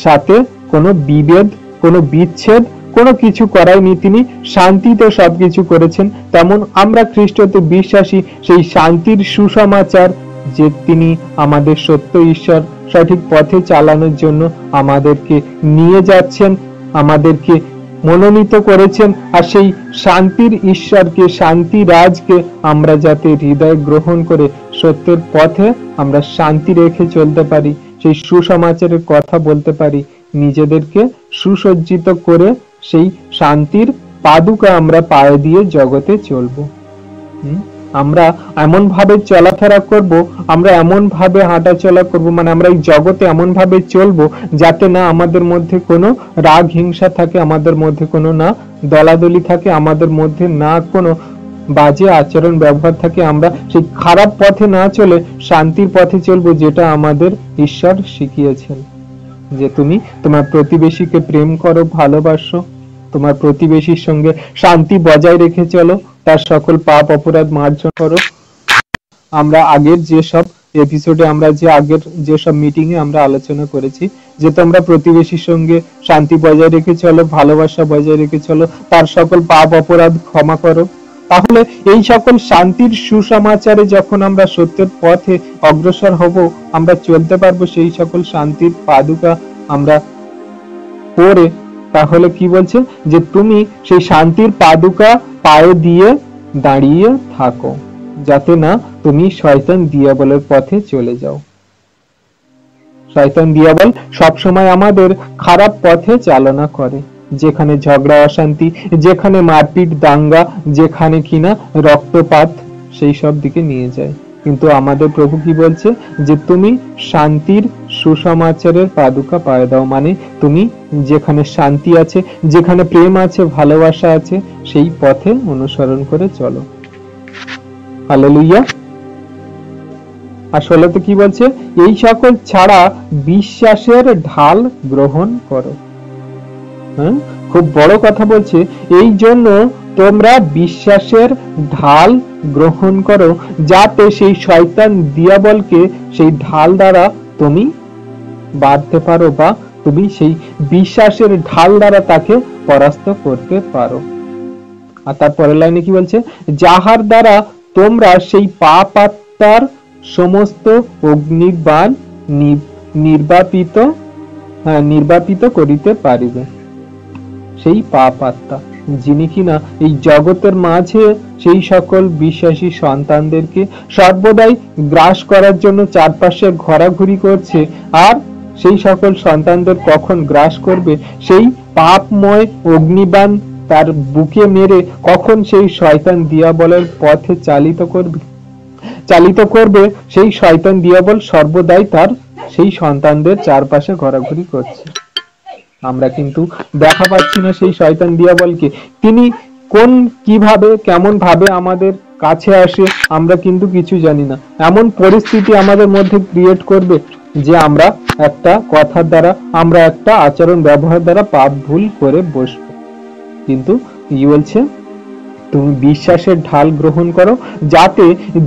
সাথে কোনো বিভেদ, কোনো বিচ্ছেদ, কোনো কিছু করায়নি। তিনি শান্তিতে সবকিছু করেছেন। তেমন আমরা খ্রিস্টতে বিশ্বাসী, সেই শান্তির সুসমাচার যে তিনি আমাদের সত্য ঈশ্বর সঠিক পথে চালানোর জন্য আমাদেরকে নিয়ে যাচ্ছেন, আমাদেরকে মনোনীত করেছেন। আর সেই শান্তির ঈশ্বরকে, শান্তি রাজকে আমরা যাতে হৃদয় গ্রহণ করে সত্যের পথে আমরা শান্তি রেখে চলতে পারি, সেই সুসমাচারের কথা বলতে পারি, নিজেদেরকে সুসজ্জিত করে সেই শান্তির পাদুকা আমরা পায়ে দিয়ে জগতে চলবো। আমরা এমন ভাবে চলাফেরা করব, আমরা এমন ভাবে হাঁটাচলা করব, মানে আমরা এই জগতে এমন ভাবে চলবো যাতে না আমাদের মধ্যে কোনো রাগ হিংসা থাকে, আমাদের মধ্যে কোনো না দলাদলি থাকে, আমাদের মধ্যে না কোনো বাজে আচরণ ব্যবহার থাকে। আমরা সেই খারাপ পথে না চলে শান্তির পথে চলবো, যেটা আমাদের ঈশ্বর শিখিয়েছেন, যে তুমি তোমার প্রতিবেশীকে প্রেম করো, ভালোবাসো, তোমার প্রতিবেশীর সঙ্গে শান্তি বজায় রেখে চলো, তার সকল পাপ অপরাধ মার্জন করো। আমরা আগের যেসব এপিসোডে, আমরা যে আগের যেসব মিটিং এ আমরা আলোচনা করেছি যে তোমরা প্রতিবেশীর সঙ্গে শান্তি বজায় রেখে চলো, ভালোবাসা বজায় রেখে চলো, তার সকল পাপ অপরাধ ক্ষমা করো। তাহলে এই সকল শান্তির সুসমাচারে যখন আমরা সত্যের পথে অগ্রসর হব, আমরা চলতে পারবো সেই সকল শান্তির পাদুকা আমরা পরে। তাহলে কি বলছে? যে তুমি সেই শান্তির পাদুকা পায়ে দিয়ে দাঁড়িয়ে থাকো, যাতে না তুমি শয়তান দিয়াবলের পথে চলে যাও। শয়তান দিয়াবল সবসময় আমাদের খারাপ পথে চালনা করে, যেখানে ঝগড়া অশান্তি, যেখানে মারপিট দাঙ্গা, যেখানে কিনা রক্তপাত, সেই সব দিকে নিয়ে যায়। কিন্তু আমাদের প্রভু কি বলছে? যে তুমি শান্তির সুসমাচারের পাদুকা পায়ে দাও, মানে তুমি যেখানে শান্তি আছে, যেখানে প্রেম আছে, ভালোবাসা আছে, সেই পথে অনুসরণ করে চলো। হালেলুয়া। আর 16তে কি বলছে? এই সকল ছাড়া বিশ্বাসের ঢাল গ্রহণ করো। খুব বড় কথা বলছে, এই জন্য তোমরা বিশ্বাসের ঢাল গ্রহণ করো, যাতে সেই শয়তান দিয়াবলকে সেই ঢাল দ্বারা তুমি বাঁধতে পারো, বা তুমি সেই বিশ্বাসের ঢাল দ্বারা তাকে পরাস্ত করতে পারো। আর তারপরের লাইনে কি বলছে? যাহার দ্বারা তোমরা সেই পাপ আত্মার সমস্ত অগ্নিবাণ নির্বাপিত করিতে পারিবে। সেই পাপ আত্মা, যিনি কিনা এই জগতের মাঝে সেই সকল বিশ্বাসী সন্তানদেরকে সর্বদাই গ্রাস করার জন্য চারপাশে ঘোরাঘুরি করছে। আর সেই সকল সন্তানদের কখন গ্রাস করবে, সেই পাপময় অগ্নিবাণ তার বুকে মেরে কখন সেই শয়তান দিয়াবলের পথে চালিত করবে, সেই শয়তান দিয়াবল সর্বদাই তার সেই সন্তানদের চারপাশে ঘোরাঘুরি করছে। আমরা কিন্তু দেখা পাচ্ছি না সেই শয়তান দিয়াবলকে। তিনি কোন কিভাবে কেমন ভাবে আমাদের কাছে আসে আমরা কিন্তু কিছু জানি না। এমন পরিস্থিতি আমাদের মধ্যে ক্রিয়েট করবে যে আমরা একটা কথার দ্বারা, আমরা একটা আচরণ ব্যবহার দ্বারা পাপ ভুল করে বসবো। কিন্তু কি বলছে? তুমি বিশ্বাসের ঢাল গ্রহণ করো, যাতে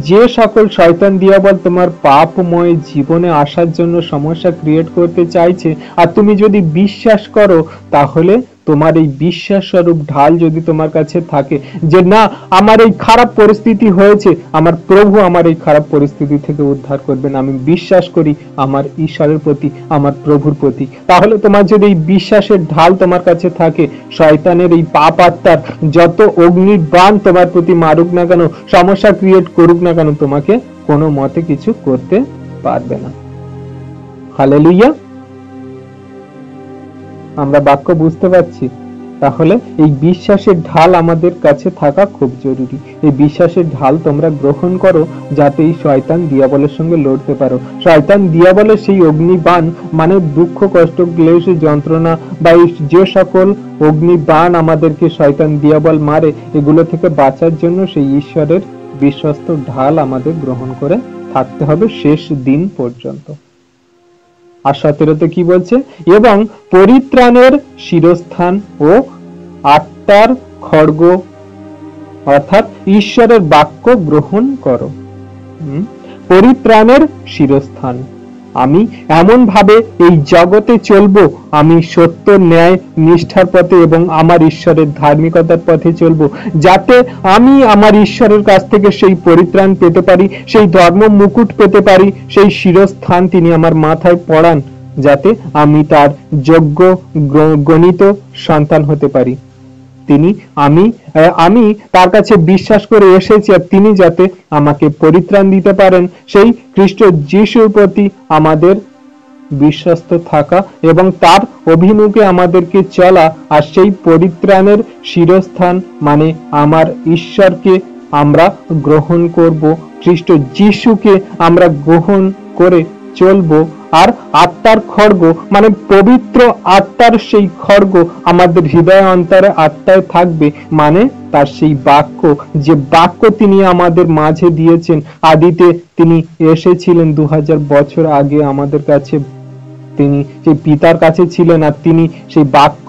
যে সকল শয়তান দিয়াবল তোমার পাপময় জীবনে আসার জন্য সমস্যা ক্রিয়েট করতে চাইছে, আর তুমি যদি বিশ্বাস করো, তাহলে তোমার এই বিশ্বাস স্বরূপ ঢাল যদি তোমার কাছে থাকে, যে না, আমার এই খারাপ পরিস্থিতি হয়েছে, আমার প্রভু আমার এই খারাপ পরিস্থিতি থেকে উদ্ধার করবেন, আমি বিশ্বাস করি আমার ঈশ্বরের প্রতি, আমার প্রভুর প্রতি। তাহলে তোমার যদি এই বিশ্বাসের ঢাল তোমার কাছে থাকে, শয়তানের এই পাপ আত্মার যত অগ্নির বাণ তোমার প্রতি মারুক না কেন, সমস্যা ক্রিয়েট করুক না কেন, তোমাকে কোনো মতে কিছু করতে পারবে না। হালেলুয়া। আমরা বাক্য বুঝতে পারছি? তাহলে এই বিশ্বাসের ঢাল আমাদের কাছে থাকা খুব জরুরি। এই বিশ্বাসের ঢাল তোমরা গ্রহণ করো, যাতে এই শয়তান দিয়াবলের সঙ্গে লড়তে পারো। শয়তান দিয়াবলের সেই অগ্নিবাণ, মানে দুঃখ, কষ্ট, ক্লেশ, যন্ত্রণা বা যে সকল অগ্নিবাণ আমাদেরকে শয়তান দিয়াবল মারে, এগুলো থেকে বাঁচার জন্য সেই ঈশ্বরের বিশ্বস্ত ঢাল আমাদের গ্রহণ করে থাকতে হবে শেষ দিন পর্যন্ত। আর 17তে কি বলছে? এবং পরিত্রাণের শিরস্থান ও আত্মার খড়গ অর্থাৎ ঈশ্বরের বাক্য গ্রহণ করো। পরিত্রাণের শিরস্থান, আমি এমন ভাবে এই জগতে চলবো, আমি সত্য, ন্যায়, নিষ্ঠার পথে এবং আমার ঈশ্বরের ধার্মিকতার পথে চলবো, যাতে আমি আমার ঈশ্বরের কাছ থেকে সেই পরিত্রাণ পেতে পারি, সেই ধর্ম মুকুট পেতে পারি, সেই শিরস্থান তিনি আমার মাথায় পড়ান, যাতে আমি তার যোগ্য গণিত সন্তান হতে পারি। আমি তার কাছে বিশ্বাস করে এসেছি, আর তিনি যাতে আমাকে পরিত্রাণ দিতে পারেন, সেই খ্রিস্ট যিশুর প্রতি আমাদের বিশ্বস্ত থাকা এবং তার অভিমুখে আমাদেরকে চলা। আর সেই পরিত্রাণের শিরস্থান মানে আমার ঈশ্বরকে আমরা গ্রহণ করব, খ্রিস্ট যিশুকে আমরা গ্রহণ করে চলবো। আর আত্মার খড়গ মানে পবিত্র আত্মার সেই খড়গ আমাদের হৃদয় অন্তরে আত্মায় থাকবে, মানে তার সেই বাক্য, যে বাক্য তিনি আমাদের মাঝে দিয়েছেন। আদিতে তিনি এসেছিলেন 2000 বছর আগে আমাদের কাছে, তিনি সেই পিতার কাছে ছিলেন, আর তিনি সেই বাক্য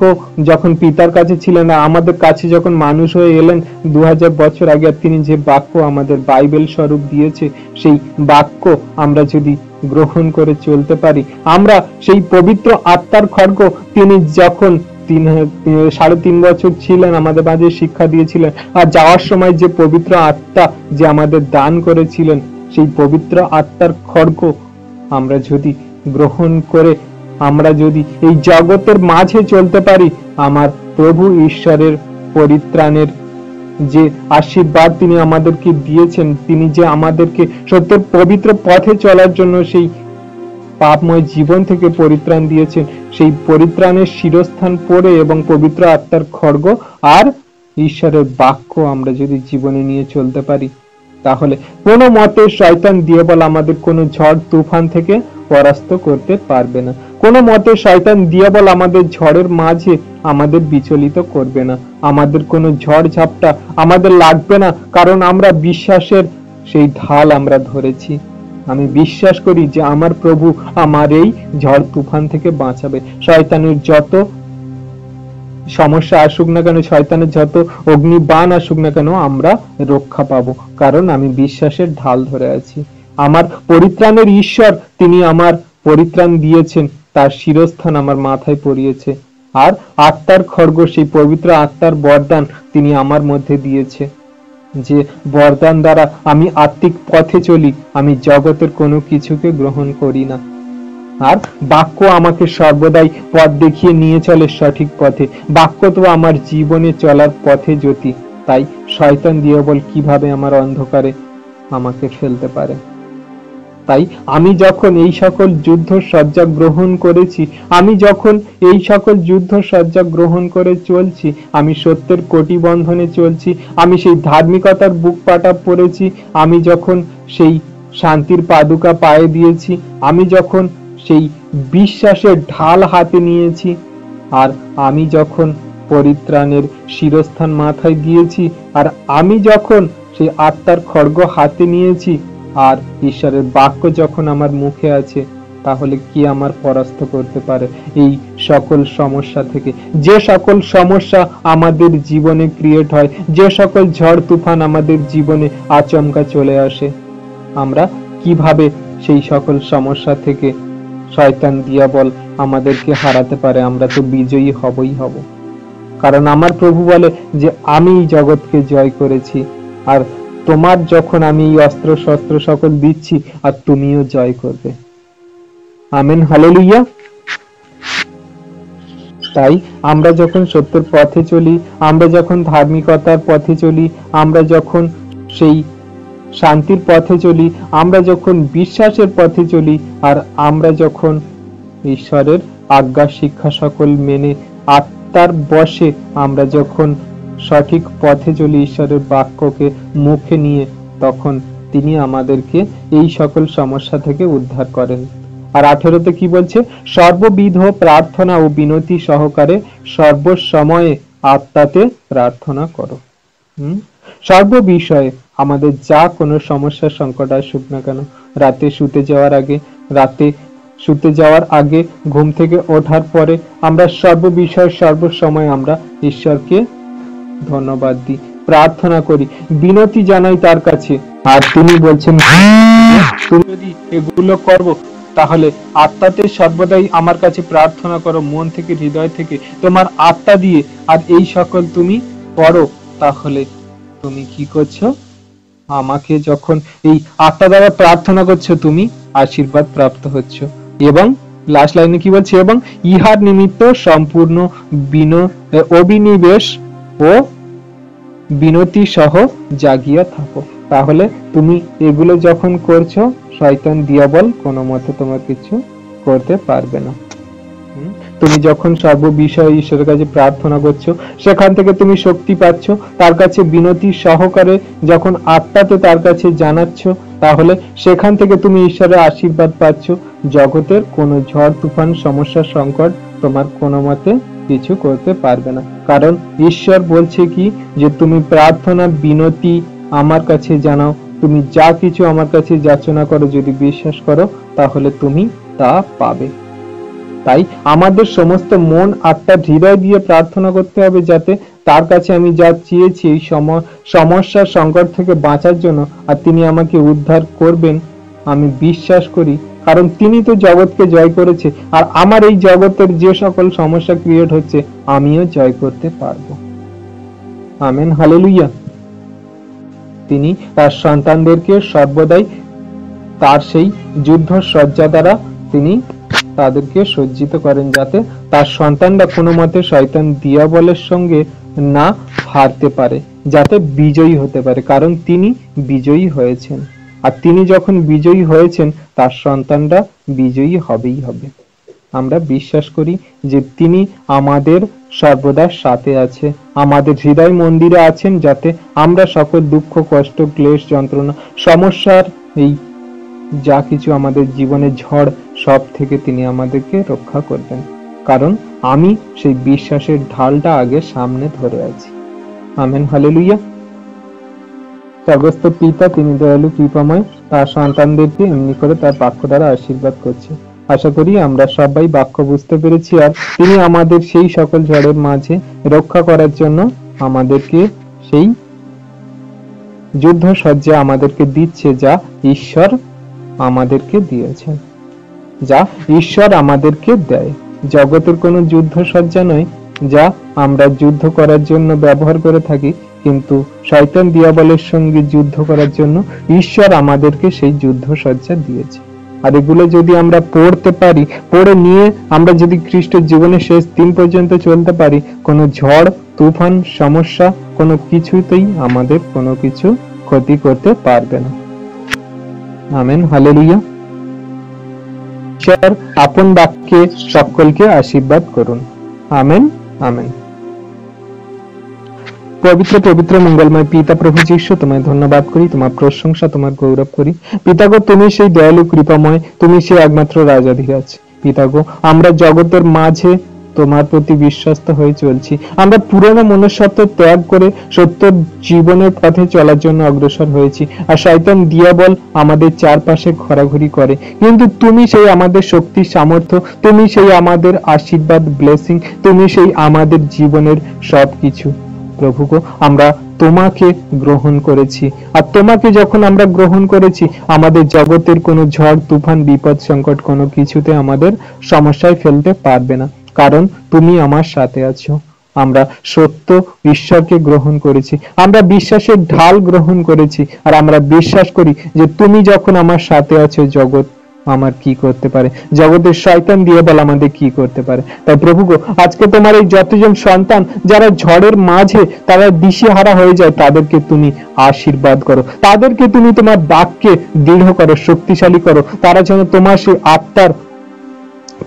যখন পিতার কাছে ছিলেন, আমাদের কাছে যখন মানুষ হয়ে এলেন 2000 বছর আগে, আর তিনি যে বাক্য আমাদের বাইবেল স্বরূপ দিয়েছে, সেই বাক্য আমরা যদি গ্রহণ করে চলতে পারি, আমরা সেই পবিত্র আত্মার খড়গ তিনি যখন 3.5 বছর ছিলেন আমাদের মাঝে শিক্ষা দিয়েছিলেন, আর যাওয়ার সময় যে পবিত্র আত্মা যে আমাদের দান করেছিলেন, সেই পবিত্র আত্মার খড়গ আমরা যদি গ্রহণ করে আমরা যদি এই জগতের মাঝে চলতে পারি, আমার প্রভু ঈশ্বরের পরিত্রাণের যে আশীর্বাদ তিনি আমাদেরকে দিয়েছেন, তিনি যে আমাদেরকে সত্যের পবিত্র পথে চলার জন্য সেই পাপময় জীবন থেকে পরিত্রাণ দিয়েছেন, সেই পরিত্রাণের শিরস্থান পড়ে এবং পবিত্র আত্মার খড়গ আর ঈশ্বরের বাক্য আমরা যদি জীবনে নিয়ে চলতে পারি, তাহলে কোনো মতে শয়তান দিয়াবল আমাদের কোনো ঝড় তুফান থেকে পরাস্ত করতে পারবে না। কোনো মতে শয়তান দিয়াবল আমাদের ঝড়ের মাঝে আমাদের বিচলিত করবে না, আমাদের কোনো ঝড় ঝাপটা আমাদের লাগবে না, কারণ আমরা বিশ্বাসের সেই ঢাল আমরা ধরেছি। আমি বিশ্বাস করি যে আমার প্রভু আমার এই ঝড় তুফান থেকে বাঁচাবে। শয়তানের যত সমস্যা আসুক না কেন, শয়তানের যত অগ্নিবাণ আসুক না কেন, আমরা রক্ষা পাবো, কারণ আমি বিশ্বাসের ঢাল ধরে আছি। আমার পরিত্রাণের ঈশ্বর তিনি আমার পরিত্রাণ দিয়েছেন, তার শিরস্থান আমার মাথায় পড়িয়েছে। আর আত্মার খড়গ সেই পবিত্র আত্মার বরদান তিনি আমার মধ্যে দিয়েছে, যে বরদান দ্বারা আমি আত্মিক পথে চলি, আমি জগতের কোনো কিছুকে গ্রহণ করি না। আর বাক্য আমাকে সর্বদাই পথ দেখিয়ে নিয়ে চলে সঠিক পথে। বাক্য তো আমার জীবনে চলার পথে জ্যোতি। তাই শয়তান দিয়াবল কিভাবে আমার অন্ধকারে আমাকে ফেলতে পারে? তাই আমি যখন এই সকল যুদ্ধ সজ্জা গ্রহণ করেছি, আমি যখন এই সকল যুদ্ধ সজ্জা গ্রহণ করে চলছি, আমি সত্যের কোটি বন্ধনে চলছি, আমি সেই ধার্মিকতার বুক পাটা পড়েছি, আমি যখন সেই শান্তির পাদুকা পায়ে দিয়েছি, আমি যখন সেই বিশ্বাসের ঢাল হাতে নিয়েছি, আর আমি যখন পরিত্রাণের শিরস্থান মাথায় দিয়েছি, আর আমি যখন সেই আত্মার খড়গ হাতে নিয়েছি, আর ঈশ্বরের বাক্য যখন আমার মুখে আছে, তাহলে কি আমার পরাস্ত করতে পারে এই সকল সমস্যা থেকে? যে সকল সমস্যা আমাদের জীবনে ক্রিয়েট হয়, যে সকল ঝড় তুফান আমাদের জীবনে আচমকা চলে আসে, আমরা কিভাবে সেই সকল সমস্যা থেকে শয়তান দিয়াবল আমাদেরকে হারাতে পারে? আমরা তো বিজয়ী হবই হব, কারণ আমার প্রভু বলে যে আমি জগৎকে জয় করেছি, আর তোমার যখন আমি এই অস্ত্র শস্ত্র সকল দিচ্ছি, আর তুমিও জয় করবে। Amen, hallelujah. তাই আমরা যখন সত্যের পথে চলি, আমরা যখন ধার্মিকতার পথে চলি, আমরা যখন সেই শান্তির পথে চলি, আমরা যখন বিশ্বাসের পথে চলি, আর আমরা যখন ঈশ্বরের আজ্ঞা শিক্ষা সকল মেনে আত্মার বশে আমরা যখন সঠিক পথে চলি, ঈশ্বরের বাক্যকে মুখে নিয়ে, তখন তিনি আমাদেরকে এই সকল সমস্যা থেকে উদ্ধার করেন। আর 18তে কি বলছে? সর্ববিধ প্রার্থনা ও বিনতি সহকারে সর্বসময়ে আত্মাতে প্রার্থনা করো। সর্ব বিষয়ে আমাদের যা কোনো সমস্যা সংকট আসুক না কেন, রাতে শুতে যাওয়ার আগে ঘুম থেকে ওঠার পরে আমরা সর্ব বিষয় সর্বসময় আমরা ঈশ্বরকে ধন্যবাদ দিই, প্রার্থনা করি, বিনতি জানাই তার কাছে। আর তিনি বলছেন, তুমি যদি এগুলো করো তাহলে আত্মাতে সর্বদাই আমার কাছে প্রার্থনা করো, মন থেকে, হৃদয় থেকে, তোমার আত্মা দিয়ে, আর এই সকল তুমি করো, তাহলে তুমি কি করছো? আমাকে যখন এই আত্মা দ্বারা প্রার্থনা করছো, তুমি আশীর্বাদ প্রাপ্ত হচ্ছ। এবং লাস্ট লাইনে কি বলছে? এবং ইহার নিমিত্ত সম্পূর্ণ অবিনিবেশ ও বিনতি সহ জাগিয়া থাকো। তাহলে তুমি এগুলো যখন করছো, শয়তান দিয়াবল কোনো মতে তোমার কিছু করতে পারবে না। তুমি যখন সর্ব বিষয়ে ঈশ্বরের কাছে প্রার্থনা করছো, সেখান থেকে তুমি শক্তি পাচ্ছ, তার কাছে বিনতি সহকারে যখন আত্মাতে তার কাছে জানাচ্ছ, তাহলে সেখান থেকে তুমি ঈশ্বরের আশীর্বাদ পাচ্ছ। জগতের কোনো ঝড় তুফান সমস্যা সংকট তোমার কোনো মতে কিছু করতে পারবে না। কারণ ঈশ্বর বলছে কি, যে তুমি প্রার্থনা বিনতি আমার কাছে জানাও, তুমি যা কিছু আমার কাছে যাচনা করো, যদি বিশ্বাস করো, তাহলে তুমি তা পাবে। তাই আমাদের সমস্ত মন আত্মা হৃদয় দিয়ে প্রার্থনা করতে হবে, যাতে তার কাছে আমি যা চেয়েছি এই সমস্যার সংকট থেকে বাঁচার জন্য, আর তিনি আমাকে উদ্ধার করবেন আমি বিশ্বাস করি। কারণ তিনি তো জগৎকে জয় করেছে, আর আমার এই জগতের যে সকল সমস্যা ক্রিয়েট হচ্ছে, আমিও জয় করতে পারবো। Amen, hallelujah. তিনি তার সন্তানদেরকে সর্বদাই তার সেই যুদ্ধ সজ্জা দ্বারা তিনি তাদেরকে সজ্জিত করেন, যাতে তার সন্তানরা কোনো মতে শয়তান দিয়াবলের সঙ্গে না হারতে পারে, যাতে বিজয়ী হতে পারে। কারণ তিনি বিজয়ী হয়েছেন, আর তিনি যখন বিজয়ী হয়েছেন, তার সন্তানরা বিজয়ী হবেই হবে। আমরা বিশ্বাস করি যে তিনি আমাদের সর্বদা সাথে আছে, আমাদের হৃদয় মন্দিরে আছেন, যাতে আমরা সকল দুঃখ কষ্ট ক্লেশ যন্ত্রণা সমস্যার এই যা কিছু আমাদের জীবনে ঝড়, সব থেকে তিনি আমাদেরকে রক্ষা করবেন। কারণ আমি সেই বিশ্বাসের ঢালটা আগে সামনে ধরে আছি। Amen, hallelujah. স্বর্গস্থ পিতা তিনি দয়ালু কৃপাময়, তার সন্তানদেরকে এমনি করে তার বাক্য দ্বারা আশীর্বাদ করছে। আশা করি আমরা সবাই বাক্য বুঝতে পেরেছি, আর তিনি আমাদের সেই সকল ঝড়ের মাঝে রক্ষা করার জন্য আমাদেরকে সেই যুদ্ধ সজ্জা আমাদেরকে দিচ্ছে, যা ঈশ্বর আমাদেরকে দিয়েছেন, যা ঈশ্বর আমাদেরকে দেয়। জগতের কোনো যুদ্ধ সজ্জা নয় যা আমরা যুদ্ধ করার জন্য ব্যবহার করে থাকি, কিন্তু শয়তান দিয়াবলের সঙ্গে যুদ্ধ করার জন্য ঈশ্বর আমাদেরকে সেই যুদ্ধ সজ্জা দিয়েছে। আর এগুলো যদি আমরা পড়তে পারি, পড়ে নিয়ে আমরা যদি খ্রিস্টের জীবনের শেষ দিন পর্যন্ত চলতে পারি, কোনো ঝড় তুফান সমস্যা কোনো কিছুতেই আমাদের কোনো কিছু ক্ষতি করতে পারবে না। Amen, hallelujah. ঈশ্বর আপন বাক্যে সকলকে আশীর্বাদ করুন। Amen, amen. পবিত্র পবিত্র মঙ্গলময় পিতা প্রভু যীশু, তোমায় ধন্যবাদ করি, তোমার প্রশংসা, তোমার গৌরব করি। পিতাগো, তুমি সেই দয়ালু কৃপাময়, তুমি সেই একমাত্র রাজাধিরাজ। পিতাগো, আমরা জগতের মাঝে তোমার প্রতি বিশ্বস্ত হয়ে চলছি। আমরা পুরনো মনুষ্যত্ব ত্যাগ করে সত্য জীবনের পথে চলার জন্য অগ্রসর হয়েছি, আর শয়তান দিয়াবল আমাদের চারপাশে ঘোরাঘুরি করে। কিন্তু তুমি সেই আমাদের শক্তি সামর্থ্য, তুমি সেই আমাদের আশীর্বাদ ব্লেসিং, তুমি সেই আমাদের জীবনের সবকিছু। প্রভু গো, আমরা তোমাকে গ্রহণ করেছি, আর তোমাকে যখন আমরা গ্রহণ করেছি, আমাদের জগতের কোনো ঝড় তুফান বিপদ সংকট কোনো কিছুতে আমাদের সমস্যায় ফেলতে পারবে না, কারণ তুমি আমার সাথে আছো। আমরা সত্য ঈশ্বরকে গ্রহণ করেছি, আমরা বিশ্বাসের ঢাল গ্রহণ করেছি, আর আমরা বিশ্বাস করি যে তুমি যখন আমার সাথে আছো, জগৎ আমার কি করতে পারে, জগতের শয়তান দিয়ে বল আমাদের কি করতে পারে। তাই প্রভু গো, আজকে তোমার এই যতজন সন্তান যারা ঝড়ের মাঝে তারা দিশেহারা হয়ে যায়, তাদেরকে তুমি আশীর্বাদ করো, তাদেরকে তুমি তোমার বাক্যে দৃঢ় করো, শক্তিশালী করো। তারা যেন তোমার সেই আত্মার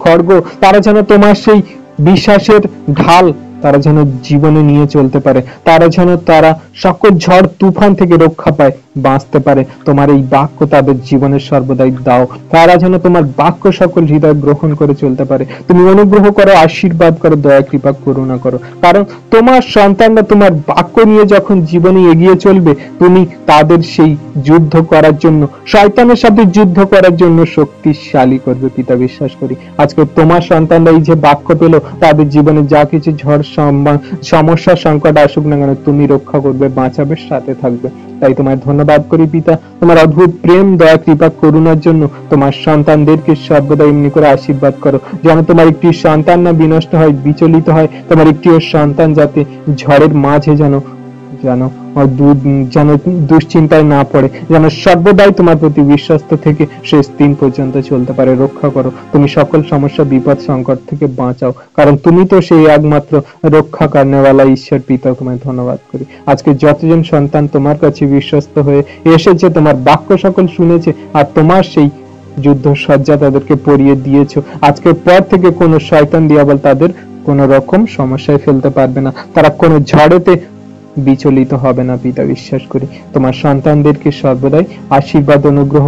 খড়গ, তারা যেন তোমার সেই বিশ্বাসের ঢাল তারা যেন জীবনে নিয়ে চলতে পারে, তারা সকল ঝড় তুফান থেকে রক্ষা পায়, বাঁচতে পারে। তোমার এই বাক্য তাদের জীবনের সর্বদাই দাও। তারা যেন তোমার বাক্য সকল হৃদয় গ্রহণ করে চলতে পারে। তুমি অনুগ্রহ করো, আশীর্বাদ করো, দয়া কৃপা করুণা করো। কারণ তোমার সন্তানরা তোমার বাক্য নিয়ে যখন জীবনে এগিয়ে চলবে, তুমি তাদের সেই যুদ্ধ করার জন্য, শয়তানের সাথে যুদ্ধ করার জন্য শক্তিশালী করবে পিতা, বিশ্বাস করি। আজকে তোমার সন্তানরা এই যে বাক্য পেল, তাদের জীবনে যা কিছু ঝড় সমস্যা সংকট আসুক না কেন, তুমি রক্ষা করবে, বাঁচাবে, সাথে থাকবে। তাই তোমায় ধন্যবাদ করি পিতা, তোমার অদ্ভুত প্রেম, দয়া কৃপা করুণার জন্য। তোমার সন্তানদেরকে সর্বদা এমনি করে আশীর্বাদ করো, যেন তোমার একটি সন্তান না বিনষ্ট হয়, বিচলিত হয়। তোমার একটিও সন্তান যাতে ঝড়ের মাঝে যেন দুশ্চিন্তায় না পড়ে, যেন সর্বদাই তোমার প্রতি বিশ্বস্ত থেকে শেষ দিন পর্যন্ত চলতে পারে। রক্ষা করো, তুমি সকল সমস্যা, বিপদ, সংকট থেকে বাঁচাও, কারণ তুমি তো সেই একমাত্র রক্ষা করনেওয়ালা ঈশ্বর পিতা। তোমায় ধন্যবাদ করি। আজকে যতজন সন্তান তোমার কাছে বিশ্বস্ত হয়ে এসেছে, তোমার বাক্য সকল শুনেছে, আর তোমার সেই যুদ্ধ সজ্জা তাদেরকে পরিয়ে দিয়েছো, আজকের পর থেকে কোনো শয়তান দিয়াবল তাদের কোন রকম সমস্যায় ফেলতে পারবে না। তারা কোনো ঝড়েতে বিচলিত হবে না পিতা, বিশ্বাস করি। তোমার সন্তানদেরকে সর্বদাই আশীর্বাদ, অনুগ্রহ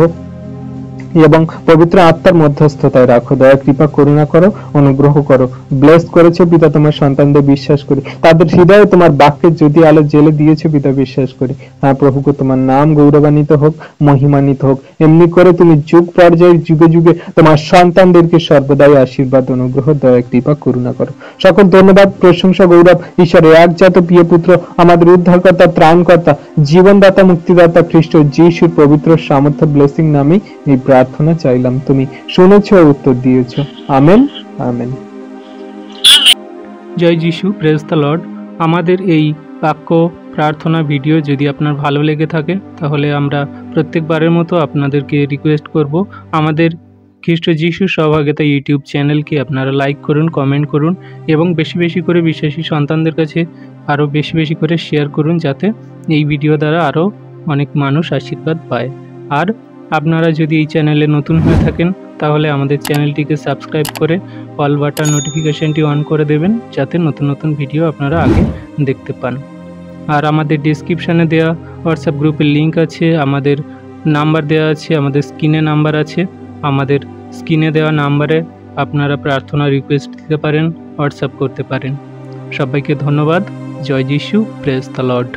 এবং পবিত্র আত্মার মধ্যস্থতায় রাখো, দয়া কৃপা করুণা করো, অনুগ্রহ করো। ব্লেস করেছো পিতা তোমার সন্তানদের, বিশ্বাস করি। তাদের হৃদয়ে তোমার বাক্যের জ্যোতি আলো জেলে দিয়েছো পিতা, বিশ্বাস করি। হ্যাঁ প্রভুকে তোমার নাম গৌরবান্বিত হোক, মহিমান্বিত হোক। এমনি করে তুমি যুগ পর্যায়ে যুগে যুগে তোমার সন্তানদেরকে সর্বদাই আশীর্বাদ, অনুগ্রহ, দয়া কৃপা করুণা করো। সকল ধন্যবাদ, প্রশংসা, গৌরব ঈশ্বরের একজাত প্রিয় পুত্র, আমাদের উদ্ধারকর্তা, ত্রাণকর্তা, জীবনদাতা, মুক্তিদাতা খ্রিস্ট যিশুর পবিত্র সামর্থ্য ব্লেসিং নামে এই প্রার্থনা চাইলাম। তুমি শুনেছ, উত্তর দিয়েছ। Amen, amen. জয় যিশু, প্রেজ দ্য লর্ড। আমাদের এই বাক্য প্রার্থনা ভিডিও যদি আপনার ভালো লেগে থাকে, তাহলে আমরা প্রত্যেকবারের মতো আপনাদেরকে রিকোয়েস্ট করব, আমাদের খ্রিস্ট যিশু সহভাগিতা ইউটিউব চ্যানেলকে আপনারা লাইক করুন, কমেন্ট করুন এবং বেশি বেশি করে বিশ্বাসী সন্তানদের কাছে আরও বেশি বেশি করে শেয়ার করুন, যাতে এই ভিডিও দ্বারা আরও অনেক মানুষ আশীর্বাদ পায়। আর আপনারা যদি এই চ্যানেলে নতুন হয়ে থাকেন, তাহলে আমাদের চ্যানেলটিকে সাবস্ক্রাইব করে অল বাটন নোটিফিকেশনটি অন করে দেবেন, যাতে নতুন নতুন ভিডিও আপনারা আগে দেখতে পান। আর আমাদের ডিসক্রিপশানে দেওয়া হোয়াটসঅ্যাপ গ্রুপের লিঙ্ক আছে, আমাদের নাম্বার দেওয়া আছে, আমাদের স্ক্রিনে নাম্বার আছে। আমাদের স্ক্রিনে দেওয়া নাম্বারে আপনারা প্রার্থনা রিকোয়েস্ট দিতে পারেন, হোয়াটসঅ্যাপ করতে পারেন। সবাইকে ধন্যবাদ। জয় যিশু, প্রেজ দ্য লর্ড।